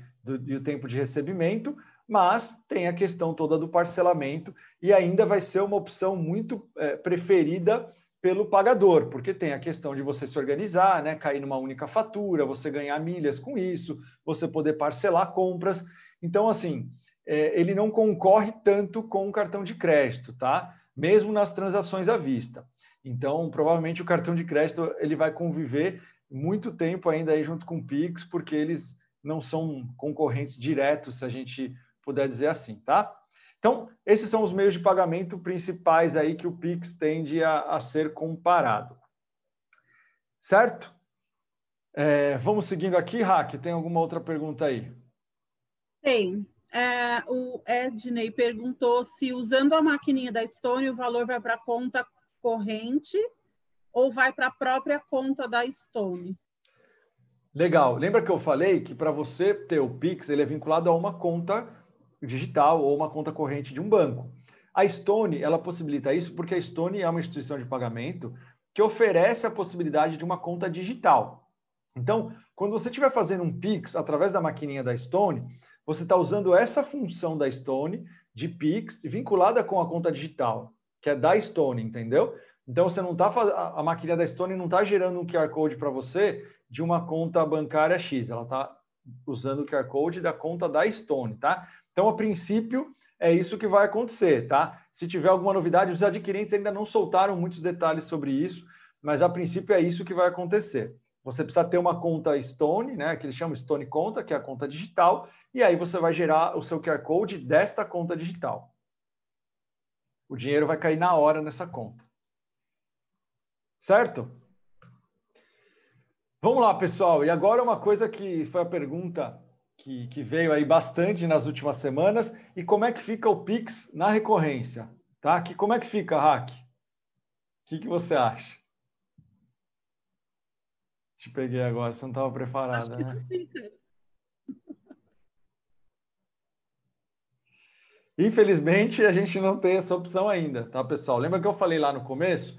e o tempo de recebimento, mas tem a questão toda do parcelamento e ainda vai ser uma opção muito preferida pelo pagador, porque tem a questão de você se organizar, né? Cair numa única fatura, você ganhar milhas com isso, você poder parcelar compras. Então, assim, ele não concorre tanto com o cartão de crédito, tá? Mesmo nas transações à vista. Então, provavelmente o cartão de crédito ele vai conviver muito tempo ainda aí junto com o Pix, porque eles não são concorrentes diretos, se a gente puder dizer assim, tá? Então, esses são os meios de pagamento principais aí que o Pix tende a ser comparado. Certo? Vamos seguindo aqui, Raque, tem alguma outra pergunta aí? Tem. O Ednei perguntou se usando a maquininha da Stone o valor vai para a conta corrente ou vai para a própria conta da Stone? Legal. Lembra que eu falei que para você ter o Pix, ele é vinculado a uma conta digital ou uma conta corrente de um banco. A Stone, ela possibilita isso porque a Stone é uma instituição de pagamento que oferece a possibilidade de uma conta digital. Então, quando você estiver fazendo um Pix através da maquininha da Stone, você está usando essa função da Stone de Pix vinculada com a conta digital, que é da Stone, entendeu? Então, você não tá a maquininha da Stone não está gerando um QR Code para você de uma conta bancária X, ela está usando o QR Code da conta da Stone, tá? Então, a princípio, é isso que vai acontecer, tá? Se tiver alguma novidade, os adquirentes ainda não soltaram muitos detalhes sobre isso, mas a princípio é isso que vai acontecer. Você precisa ter uma conta Stone, né, que eles chamam Stone Conta, que é a conta digital, e aí você vai gerar o seu QR Code desta conta digital. O dinheiro vai cair na hora nessa conta. Certo? Vamos lá, pessoal. E agora uma coisa que foi a pergunta que veio aí bastante nas últimas semanas. E como é que fica o Pix na recorrência? Tá? Como é que fica, Hack? O que você acha? Te peguei agora, você não estava preparada, né? Não fica. Infelizmente, a gente não tem essa opção ainda, tá, pessoal? Lembra que eu falei lá no começo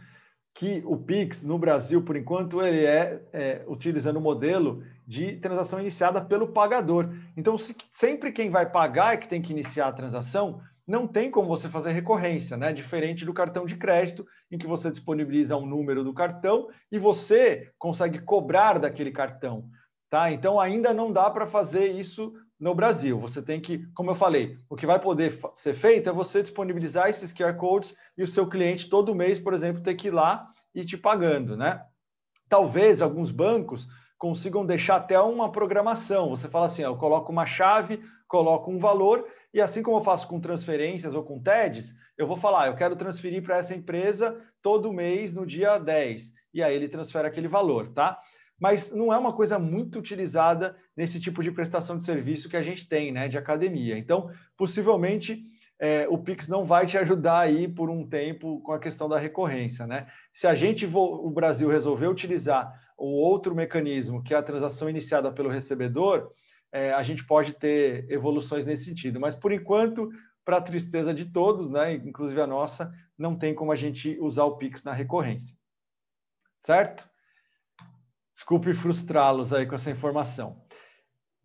que o Pix, no Brasil, por enquanto, ele é utilizando o modelo de transação iniciada pelo pagador. Então, sempre quem vai pagar é que tem que iniciar a transação, não tem como você fazer recorrência, né? Diferente do cartão de crédito, em que você disponibiliza um número do cartão e você consegue cobrar daquele cartão, tá? Então, ainda não dá para fazer isso no Brasil. Você tem que, como eu falei, o que vai poder ser feito é você disponibilizar esses QR Codes e o seu cliente todo mês, por exemplo, ter que ir lá e te pagando, né? Talvez alguns bancos consigam deixar até uma programação. Você fala assim, eu coloco uma chave, coloco um valor, e assim como eu faço com transferências ou com TEDs, eu vou falar, eu quero transferir para essa empresa todo mês no dia 10, e aí ele transfere aquele valor, tá? Mas não é uma coisa muito utilizada nesse tipo de prestação de serviço que a gente tem, né, de academia. Então, possivelmente, o Pix não vai te ajudar aí por um tempo com a questão da recorrência, né? Se o Brasil resolver utilizar o outro mecanismo, que é a transação iniciada pelo recebedor, a gente pode ter evoluções nesse sentido. Mas, por enquanto, para a tristeza de todos, né? Inclusive a nossa, não tem como a gente usar o Pix na recorrência. Certo? Desculpe frustrá-los aí com essa informação.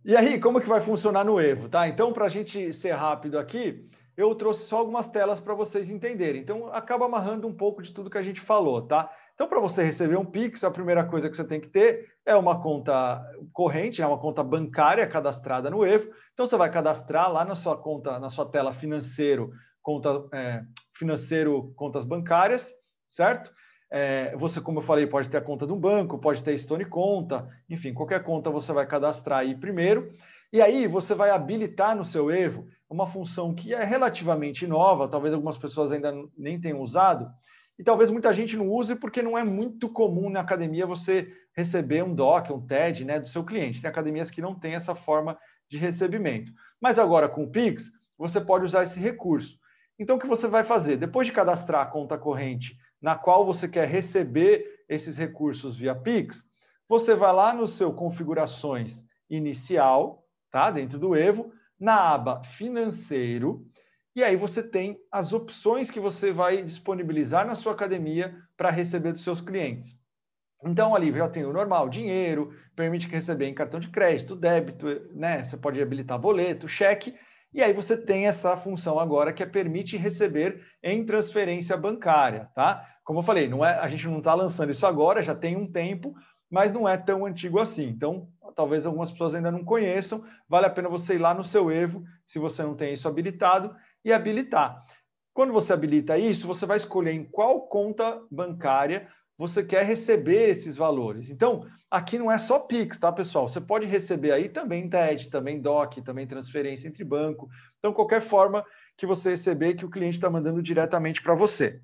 E aí, como que vai funcionar no Evo, tá? Então, para a gente ser rápido aqui, eu trouxe só algumas telas para vocês entenderem. Então, acaba amarrando um pouco de tudo que a gente falou, tá? Então, para você receber um Pix, a primeira coisa que você tem que ter é uma conta corrente, uma conta bancária cadastrada no Evo. Então, você vai cadastrar lá na sua conta, na sua tela financeiro, contas bancárias, certo? Você, como eu falei, pode ter a conta de um banco, pode ter Stone Conta, enfim, qualquer conta você vai cadastrar aí primeiro. E aí você vai habilitar no seu Evo uma função que é relativamente nova, talvez algumas pessoas ainda nem tenham usado, e talvez muita gente não use porque não é muito comum na academia você receber um DOC, um TED, né, do seu cliente. Tem academias que não têm essa forma de recebimento. Mas agora com o Pix, você pode usar esse recurso. Então o que você vai fazer? Depois de cadastrar a conta corrente na qual você quer receber esses recursos via Pix, você vai lá no seu configurações inicial, tá? Dentro do Evo, na aba financeiro, e aí você tem as opções que você vai disponibilizar na sua academia para receber dos seus clientes. Então, ali já tem o normal, dinheiro, permite receber em cartão de crédito, débito, né? Você pode habilitar boleto, cheque, e aí você tem essa função agora que permite receber em transferência bancária, tá? Como eu falei, a gente não está lançando isso agora, já tem um tempo, mas não é tão antigo assim. Então, talvez algumas pessoas ainda não conheçam, vale a pena você ir lá no seu Evo, se você não tem isso habilitado, e habilitar. Quando você habilita isso, você vai escolher em qual conta bancária você quer receber esses valores. Então, aqui não é só Pix, tá, pessoal? Você pode receber aí também TED, também DOC, também transferência entre banco. Então, qualquer forma que você receber que o cliente está mandando diretamente para você.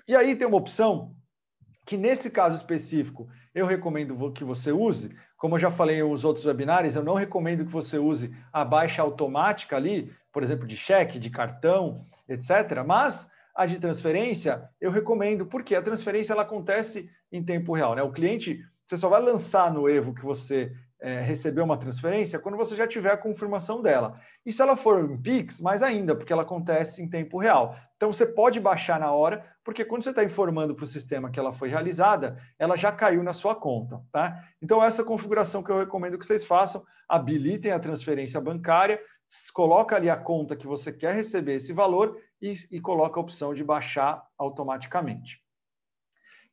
E aí tem uma opção que, nesse caso específico, eu recomendo que você use. Como eu já falei nos outros webinários, eu não recomendo que você use a baixa automática ali, por exemplo, de cheque, de cartão, etc. Mas a de transferência, eu recomendo, porque a transferência ela acontece em tempo real, né? O cliente, você só vai lançar no Evo que você recebeu uma transferência quando você já tiver a confirmação dela. E se ela for em Pix, mais ainda, porque ela acontece em tempo real. Então, você pode baixar na hora, porque quando você está informando para o sistema que ela foi realizada, ela já caiu na sua conta, tá? Então, essa configuração que eu recomendo que vocês façam, habilitem a transferência bancária, coloca ali a conta que você quer receber esse valor e coloca a opção de baixar automaticamente.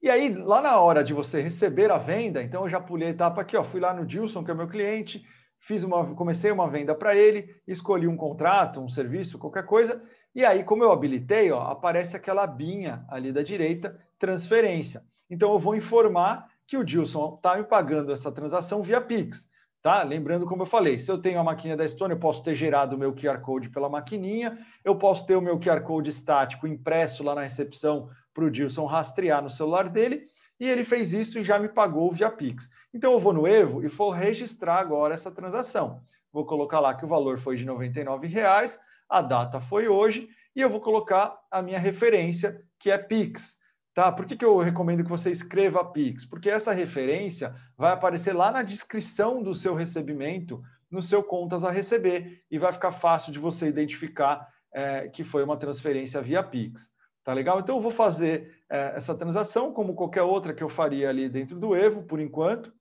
E aí, lá na hora de você receber a venda, então eu já pulei a etapa aqui, ó, fui lá no Dilson, que é o meu cliente, comecei uma venda para ele, escolhi um contrato, um serviço, qualquer coisa, e aí, como eu habilitei, ó, aparece aquela abinha ali da direita, transferência. Então, eu vou informar que o Dilson está me pagando essa transação via Pix. Tá? Lembrando, como eu falei, se eu tenho a maquininha da Stone, eu posso ter gerado o meu QR Code pela maquininha, eu posso ter o meu QR Code estático impresso lá na recepção para o Dilson rastrear no celular dele, e ele fez isso e já me pagou via Pix. Então eu vou no Evo e vou registrar agora essa transação. Vou colocar lá que o valor foi de R$ 99,00, a data foi hoje, e eu vou colocar a minha referência, que é Pix. Tá? Por que eu recomendo que você escreva Pix? Porque essa referência vai aparecer lá na descrição do seu recebimento, no seu contas a receber, e vai ficar fácil de você identificar que foi uma transferência via Pix. Tá legal? Então eu vou fazer essa transação como qualquer outra que eu faria ali dentro do Evo, por enquanto,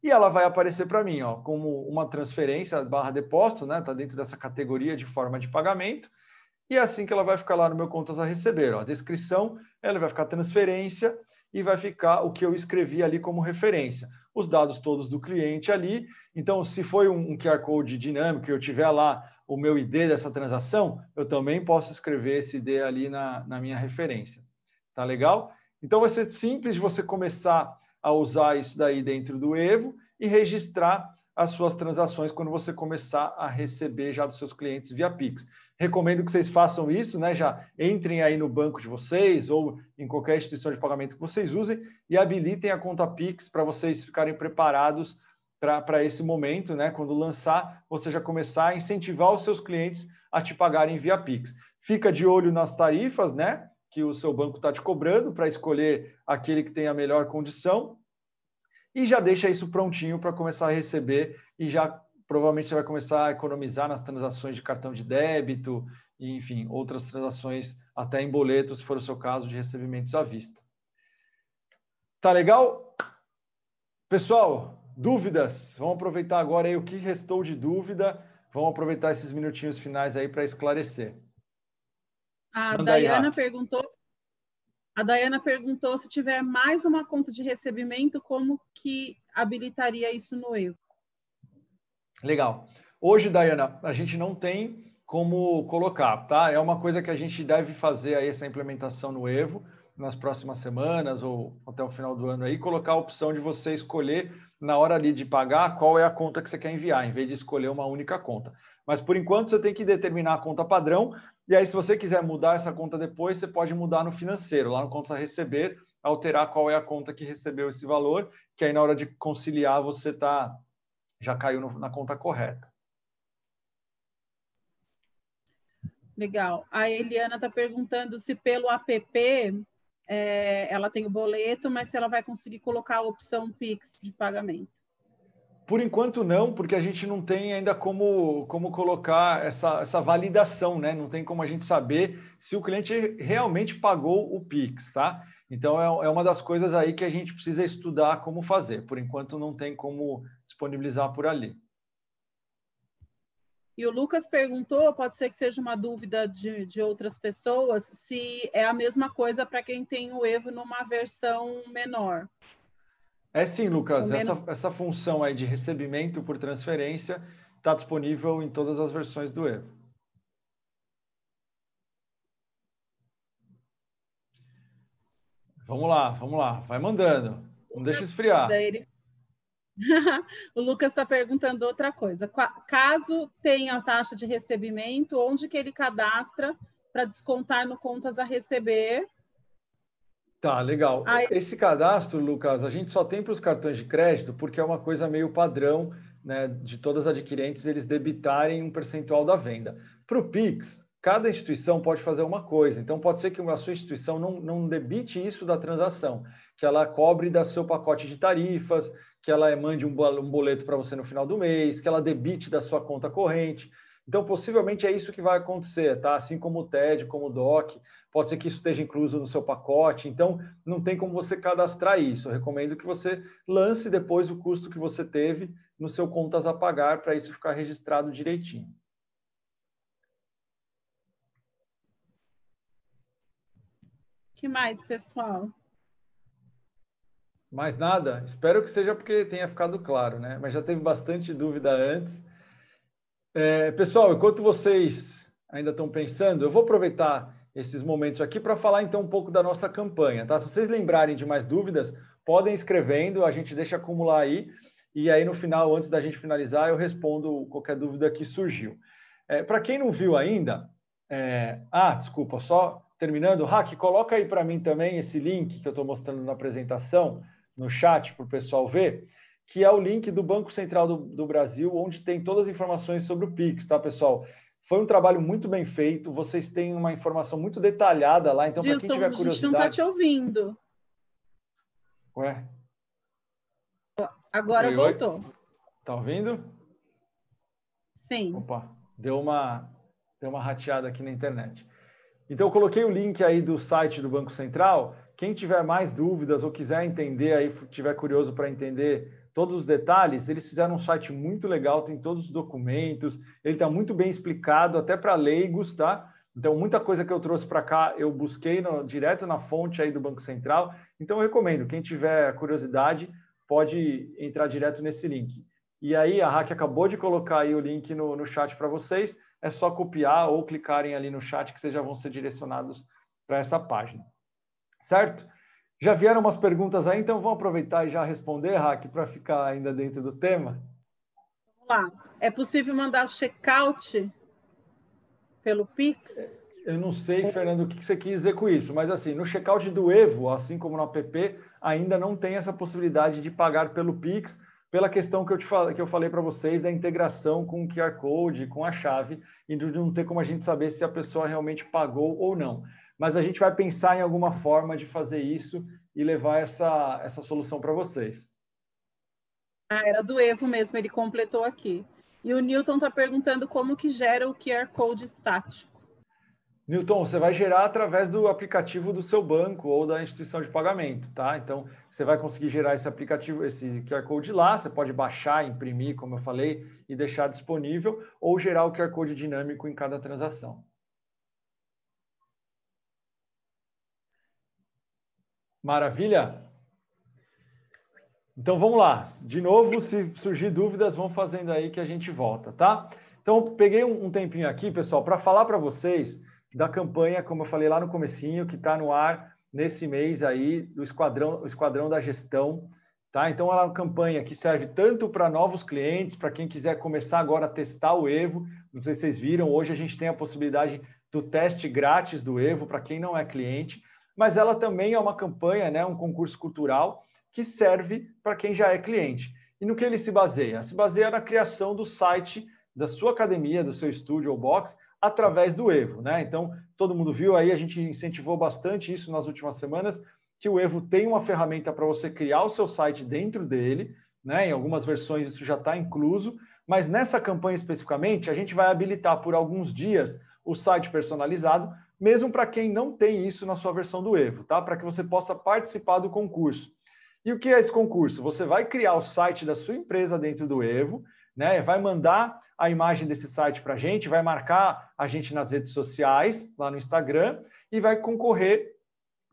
e ela vai aparecer para mim, ó, como uma transferência / depósito, né? Tá dentro dessa categoria de forma de pagamento. E é assim que ela vai ficar lá no meu contas a receber. Ó. A descrição, ela vai ficar transferência e vai ficar o que eu escrevi ali como referência. Os dados todos do cliente ali. Então, se foi um QR Code dinâmico e eu tiver lá o meu ID dessa transação, eu também posso escrever esse ID ali na minha referência. Tá legal? Então, vai ser simples de você começar a usar isso daí dentro do Evo e registrar as suas transações quando você começar a receber já dos seus clientes via Pix. Recomendo que vocês façam isso, né? Já entrem aí no banco de vocês ou em qualquer instituição de pagamento que vocês usem e habilitem a conta Pix para vocês ficarem preparados para esse momento, né? Quando lançar, você já começar a incentivar os seus clientes a te pagarem via Pix. Fica de olho nas tarifas, né? Que o seu banco está te cobrando para escolher aquele que tem a melhor condição e já deixa isso prontinho para começar a receber e já provavelmente você vai começar a economizar nas transações de cartão de débito, e, enfim, outras transações, até em boletos, se for o seu caso, de recebimentos à vista. Tá legal? Pessoal, dúvidas? Vamos aproveitar agora aí o que restou de dúvida. Vamos aproveitar esses minutinhos finais aí para esclarecer. A Manda aí, Dayana Raque. perguntou se tiver mais uma conta de recebimento, como que habilitaria isso no Evo? Legal. Hoje, Dayana, a gente não tem como colocar, tá? É uma coisa que a gente deve fazer aí, essa implementação no Evo, nas próximas semanas ou até o final do ano aí, colocar a opção de você escolher na hora ali de pagar qual é a conta que você quer enviar, em vez de escolher uma única conta. Mas por enquanto você tem que determinar a conta padrão, e aí se você quiser mudar essa conta depois, você pode mudar no financeiro, lá no conta a receber, alterar qual é a conta que recebeu esse valor, que aí na hora de conciliar você já caiu na conta correta. Legal. A Eliana está perguntando se pelo app ela tem o boleto, mas se ela vai conseguir colocar a opção Pix de pagamento. Por enquanto não, porque a gente não tem ainda como colocar essa validação, né? Não tem como a gente saber se o cliente realmente pagou o Pix, tá? Então é uma das coisas aí que a gente precisa estudar como fazer. Por enquanto não tem como disponibilizar por ali. E o Lucas perguntou, pode ser que seja uma dúvida de outras pessoas, se é a mesma coisa para quem tem o Evo numa versão menor. É sim, Lucas. Menos... Essa função aí de recebimento por transferência está disponível em todas as versões do Evo. Vamos lá. Vai mandando. Não deixa esfriar. O Lucas está perguntando outra coisa. Caso tenha a taxa de recebimento, onde que ele cadastra para descontar no contas a receber? Tá, legal. Esse cadastro, Lucas, a gente só tem para os cartões de crédito porque é uma coisa meio padrão, né, de todas as adquirentes eles debitarem um percentual da venda. Para o Pix, cada instituição pode fazer uma coisa. Então, pode ser que a sua instituição não debite isso da transação, que ela cobre do seu pacote de tarifas, que ela mande um boleto para você no final do mês, que ela debite da sua conta corrente. Então, possivelmente é isso que vai acontecer, tá? Assim como o TED, como o DOC, pode ser que isso esteja incluso no seu pacote. Então, não tem como você cadastrar isso. Eu recomendo que você lance depois o custo que você teve no seu contas a pagar, para isso ficar registrado direitinho. Que mais, pessoal? Mais nada? Espero que seja porque tenha ficado claro, né? Mas já teve bastante dúvida antes. Pessoal, enquanto vocês ainda estão pensando, eu vou aproveitar esses momentos aqui para falar então um pouco da nossa campanha, tá? Se vocês lembrarem de mais dúvidas, podem ir escrevendo, a gente deixa acumular aí, e aí no final, antes da gente finalizar, eu respondo qualquer dúvida que surgiu. Para quem não viu ainda, desculpa, só terminando, Raque, coloca aí para mim também esse link que eu estou mostrando na apresentação, no chat, para o pessoal ver, que é o link do Banco Central do Brasil, onde tem todas as informações sobre o Pix, tá, pessoal? Foi um trabalho muito bem feito, vocês têm uma informação muito detalhada lá, então para quem tiver curiosidade... a gente não está te ouvindo. Ué? Agora voltou. Tá ouvindo? Sim. Opa, deu uma rateada aqui na internet. Então, eu coloquei o link aí do site do Banco Central. Quem tiver mais dúvidas ou quiser entender, aí tiver curioso para entender todos os detalhes, eles fizeram um site muito legal, tem todos os documentos, ele está muito bem explicado, até para leigos, tá? Então, muita coisa que eu trouxe para cá, eu busquei direto na fonte aí do Banco Central. Então, eu recomendo, quem tiver curiosidade, pode entrar direto nesse link. E aí, a Raque acabou de colocar aí o link no chat para vocês, é só copiar ou clicarem ali no chat que vocês já vão ser direcionados para essa página. Certo? Já vieram umas perguntas aí, então vamos aproveitar e já responder, Raque, para ficar ainda dentro do tema? Vamos lá. É possível mandar check-out pelo Pix? Eu não sei, Fernando, o que você quis dizer com isso, mas assim, no checkout do Evo, assim como no app, ainda não tem essa possibilidade de pagar pelo Pix, pela questão que eu falei para vocês da integração com o QR Code, com a chave, e de não ter como a gente saber se a pessoa realmente pagou ou não. Mas a gente vai pensar em alguma forma de fazer isso e levar essa solução para vocês. Era do Evo mesmo, ele completou aqui. E o Newton está perguntando como que gera o QR Code estático. Newton, você vai gerar através do aplicativo do seu banco ou da instituição de pagamento, tá? Então, você vai conseguir gerar esse aplicativo, esse QR Code lá, você pode baixar, imprimir, como eu falei, e deixar disponível, ou gerar o QR Code dinâmico em cada transação. Maravilha? Então, vamos lá. De novo, se surgir dúvidas, vão fazendo aí que a gente volta, tá? Então, peguei um tempinho aqui, pessoal, para falar para vocês da campanha, como eu falei lá no comecinho, que está no ar nesse mês aí, do Esquadrão da Gestão, tá? Então, ela é uma campanha que serve tanto para novos clientes, para quem quiser começar agora a testar o Evo. Não sei se vocês viram, hoje a gente tem a possibilidade do teste grátis do Evo para quem não é cliente, mas ela também é uma campanha, né, um concurso cultural que serve para quem já é cliente. E no que ele se baseia? Se baseia na criação do site da sua academia, do seu estúdio ou box, através do Evo, né? Então, todo mundo viu aí, a gente incentivou bastante isso nas últimas semanas, que o Evo tem uma ferramenta para você criar o seu site dentro dele, né? Em algumas versões isso já está incluso, mas nessa campanha especificamente, a gente vai habilitar por alguns dias o site personalizado, mesmo para quem não tem isso na sua versão do Evo, tá? Para que você possa participar do concurso. E o que é esse concurso? Você vai criar o site da sua empresa dentro do Evo, né? Vai mandar a imagem desse site para a gente, vai marcar a gente nas redes sociais, lá no Instagram, e vai concorrer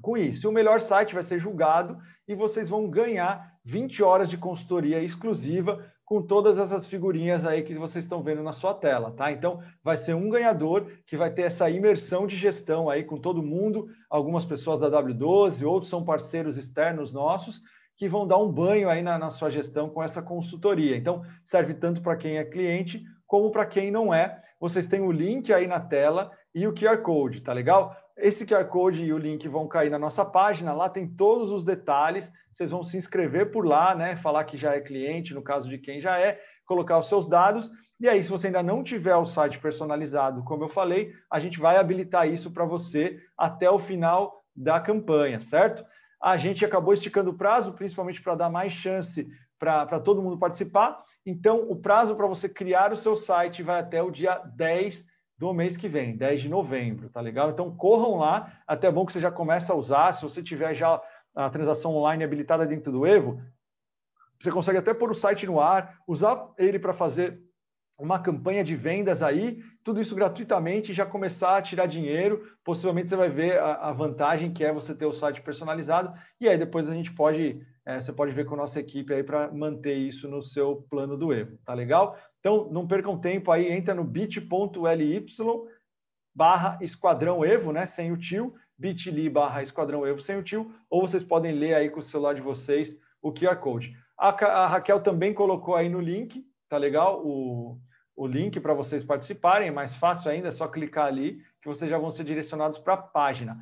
com isso. E o melhor site vai ser julgado e vocês vão ganhar 20 horas de consultoria exclusiva com todas essas figurinhas aí que vocês estão vendo na sua tela, tá? Então, vai ser um ganhador que vai ter essa imersão de gestão aí com todo mundo, algumas pessoas da W12, outros são parceiros externos nossos, que vão dar um banho aí na sua gestão com essa consultoria. Então, serve tanto para quem é cliente, como para quem não é. Vocês têm o link aí na tela e o QR Code, tá legal? Esse QR Code e o link vão cair na nossa página, lá tem todos os detalhes, vocês vão se inscrever por lá, né? Falar que já é cliente, no caso de quem já é, colocar os seus dados, e aí, se você ainda não tiver o site personalizado, como eu falei, a gente vai habilitar isso para você até o final da campanha, certo? A gente acabou esticando o prazo, principalmente para dar mais chance para todo mundo participar. Então, o prazo para você criar o seu site vai até o dia 10 do mês que vem, 10 de novembro, tá legal? Então, corram lá, até é bom que você já comece a usar. Se você tiver já a transação online habilitada dentro do Evo, você consegue até pôr o site no ar, usar ele para fazer uma campanha de vendas aí, tudo isso gratuitamente, e já começar a tirar dinheiro. Possivelmente você vai ver a vantagem que é você ter o site personalizado, e aí depois a gente pode, você pode ver com a nossa equipe aí para manter isso no seu plano do Evo, tá legal? Então, não percam tempo aí, entra no bit.ly/Esquadrão Evo, né, sem o tio, bit.ly/Esquadrão Evo sem o tio, ou vocês podem ler aí com o celular de vocês o QR Code. A Raquel também colocou aí no link, tá legal? O link para vocês participarem, é mais fácil ainda, é só clicar ali que vocês já vão ser direcionados para a página.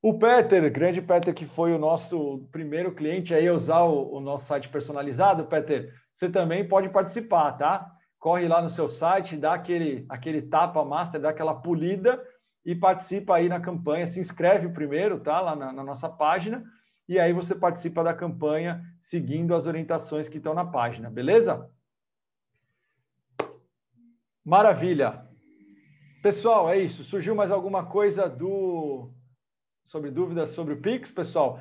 O Peter, grande Peter, que foi o nosso primeiro cliente aí a usar o nosso site personalizado, Peter, você também pode participar, tá? Corre lá no seu site, dá aquele tapa master, dá aquela polida e participa aí na campanha, se inscreve primeiro, tá? Lá na nossa página, e aí você participa da campanha seguindo as orientações que estão na página, beleza? Maravilha. Pessoal, é isso. Surgiu mais alguma coisa sobre dúvidas sobre o Pix, pessoal?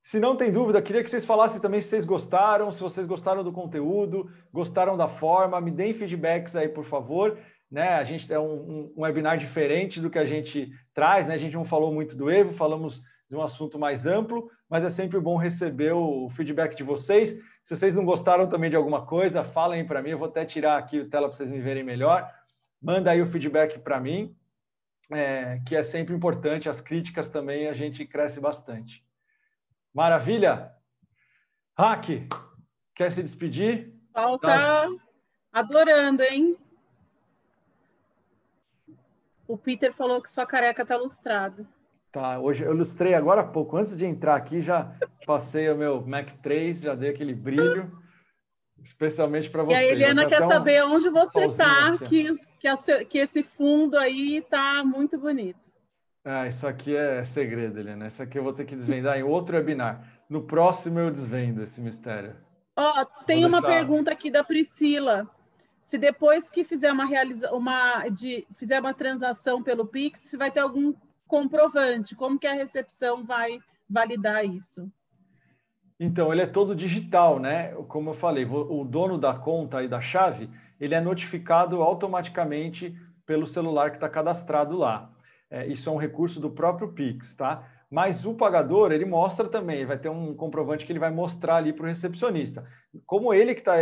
Se não tem dúvida, queria que vocês falassem também se vocês gostaram, se vocês gostaram do conteúdo, gostaram da forma, me deem feedbacks aí, por favor. Né? A gente é um webinar diferente do que a gente traz, né? A gente não falou muito do Evo, falamos de um assunto mais amplo, mas é sempre bom receber o feedback de vocês. Se vocês não gostaram também de alguma coisa, falem para mim, eu vou até tirar aqui a tela para vocês me verem melhor. Manda aí o feedback para mim, que é sempre importante. As críticas também a gente cresce bastante. Maravilha? Hack, quer se despedir? Tá adorando, hein? O Peter falou que sua careca tá lustrada. Tá, hoje eu ilustrei agora há pouco, antes de entrar aqui, já passei o meu Mac 3, já dei aquele brilho, especialmente para vocês. E a Eliana quer saber onde você está, que esse fundo aí está muito bonito. Isso aqui é segredo, Eliana. Isso aqui eu vou ter que desvendar em outro webinar. No próximo eu desvendo esse mistério. Tem uma pergunta aqui da Priscila. se depois que fizer fizer uma transação pelo Pix, se vai ter algum comprovante, como que a recepção vai validar isso? Então, ele é todo digital, né? Como eu falei, o dono da conta e da chave, ele é notificado automaticamente pelo celular que está cadastrado lá. Isso é um recurso do próprio Pix, tá? Mas o pagador, ele mostra também, vai ter um comprovante que ele vai mostrar ali para o recepcionista. Como ele que está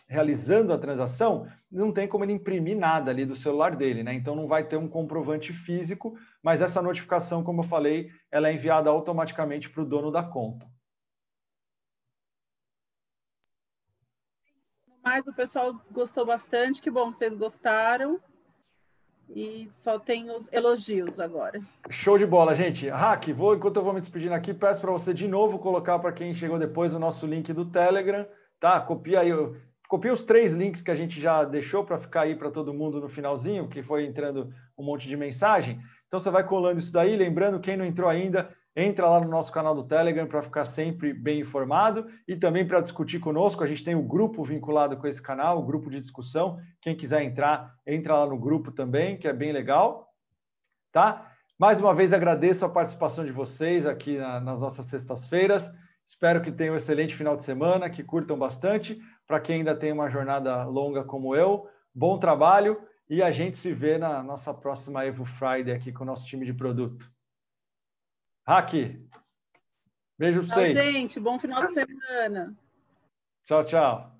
realizando a transação, não tem como ele imprimir nada ali do celular dele, né? Então não vai ter um comprovante físico, mas essa notificação, como eu falei, ela é enviada automaticamente para o dono da conta. Mas o pessoal gostou bastante, que bom que vocês gostaram. E só tem os elogios agora. Show de bola, gente. Hack, enquanto eu vou me despedindo aqui, peço para você de novo colocar para quem chegou depois o nosso link do Telegram, tá? Copia aí, copia os 3 links que a gente já deixou para ficar aí para todo mundo no finalzinho, que foi entrando um monte de mensagem. Então você vai colando isso daí, lembrando, quem não entrou ainda, entra lá no nosso canal do Telegram para ficar sempre bem informado e também para discutir conosco. A gente tem o grupo vinculado com esse canal, o grupo de discussão. Quem quiser entrar, entra lá no grupo também, que é bem legal, tá? Mais uma vez agradeço a participação de vocês aqui nas nossas sextas-feiras. Espero que tenham um excelente final de semana, que curtam bastante. Para quem ainda tem uma jornada longa como eu, bom trabalho e a gente se vê na nossa próxima Evo Friday aqui com o nosso time de produto. Hack, beijo para vocês. Tchau, gente. Bom final de semana. Tchau, tchau.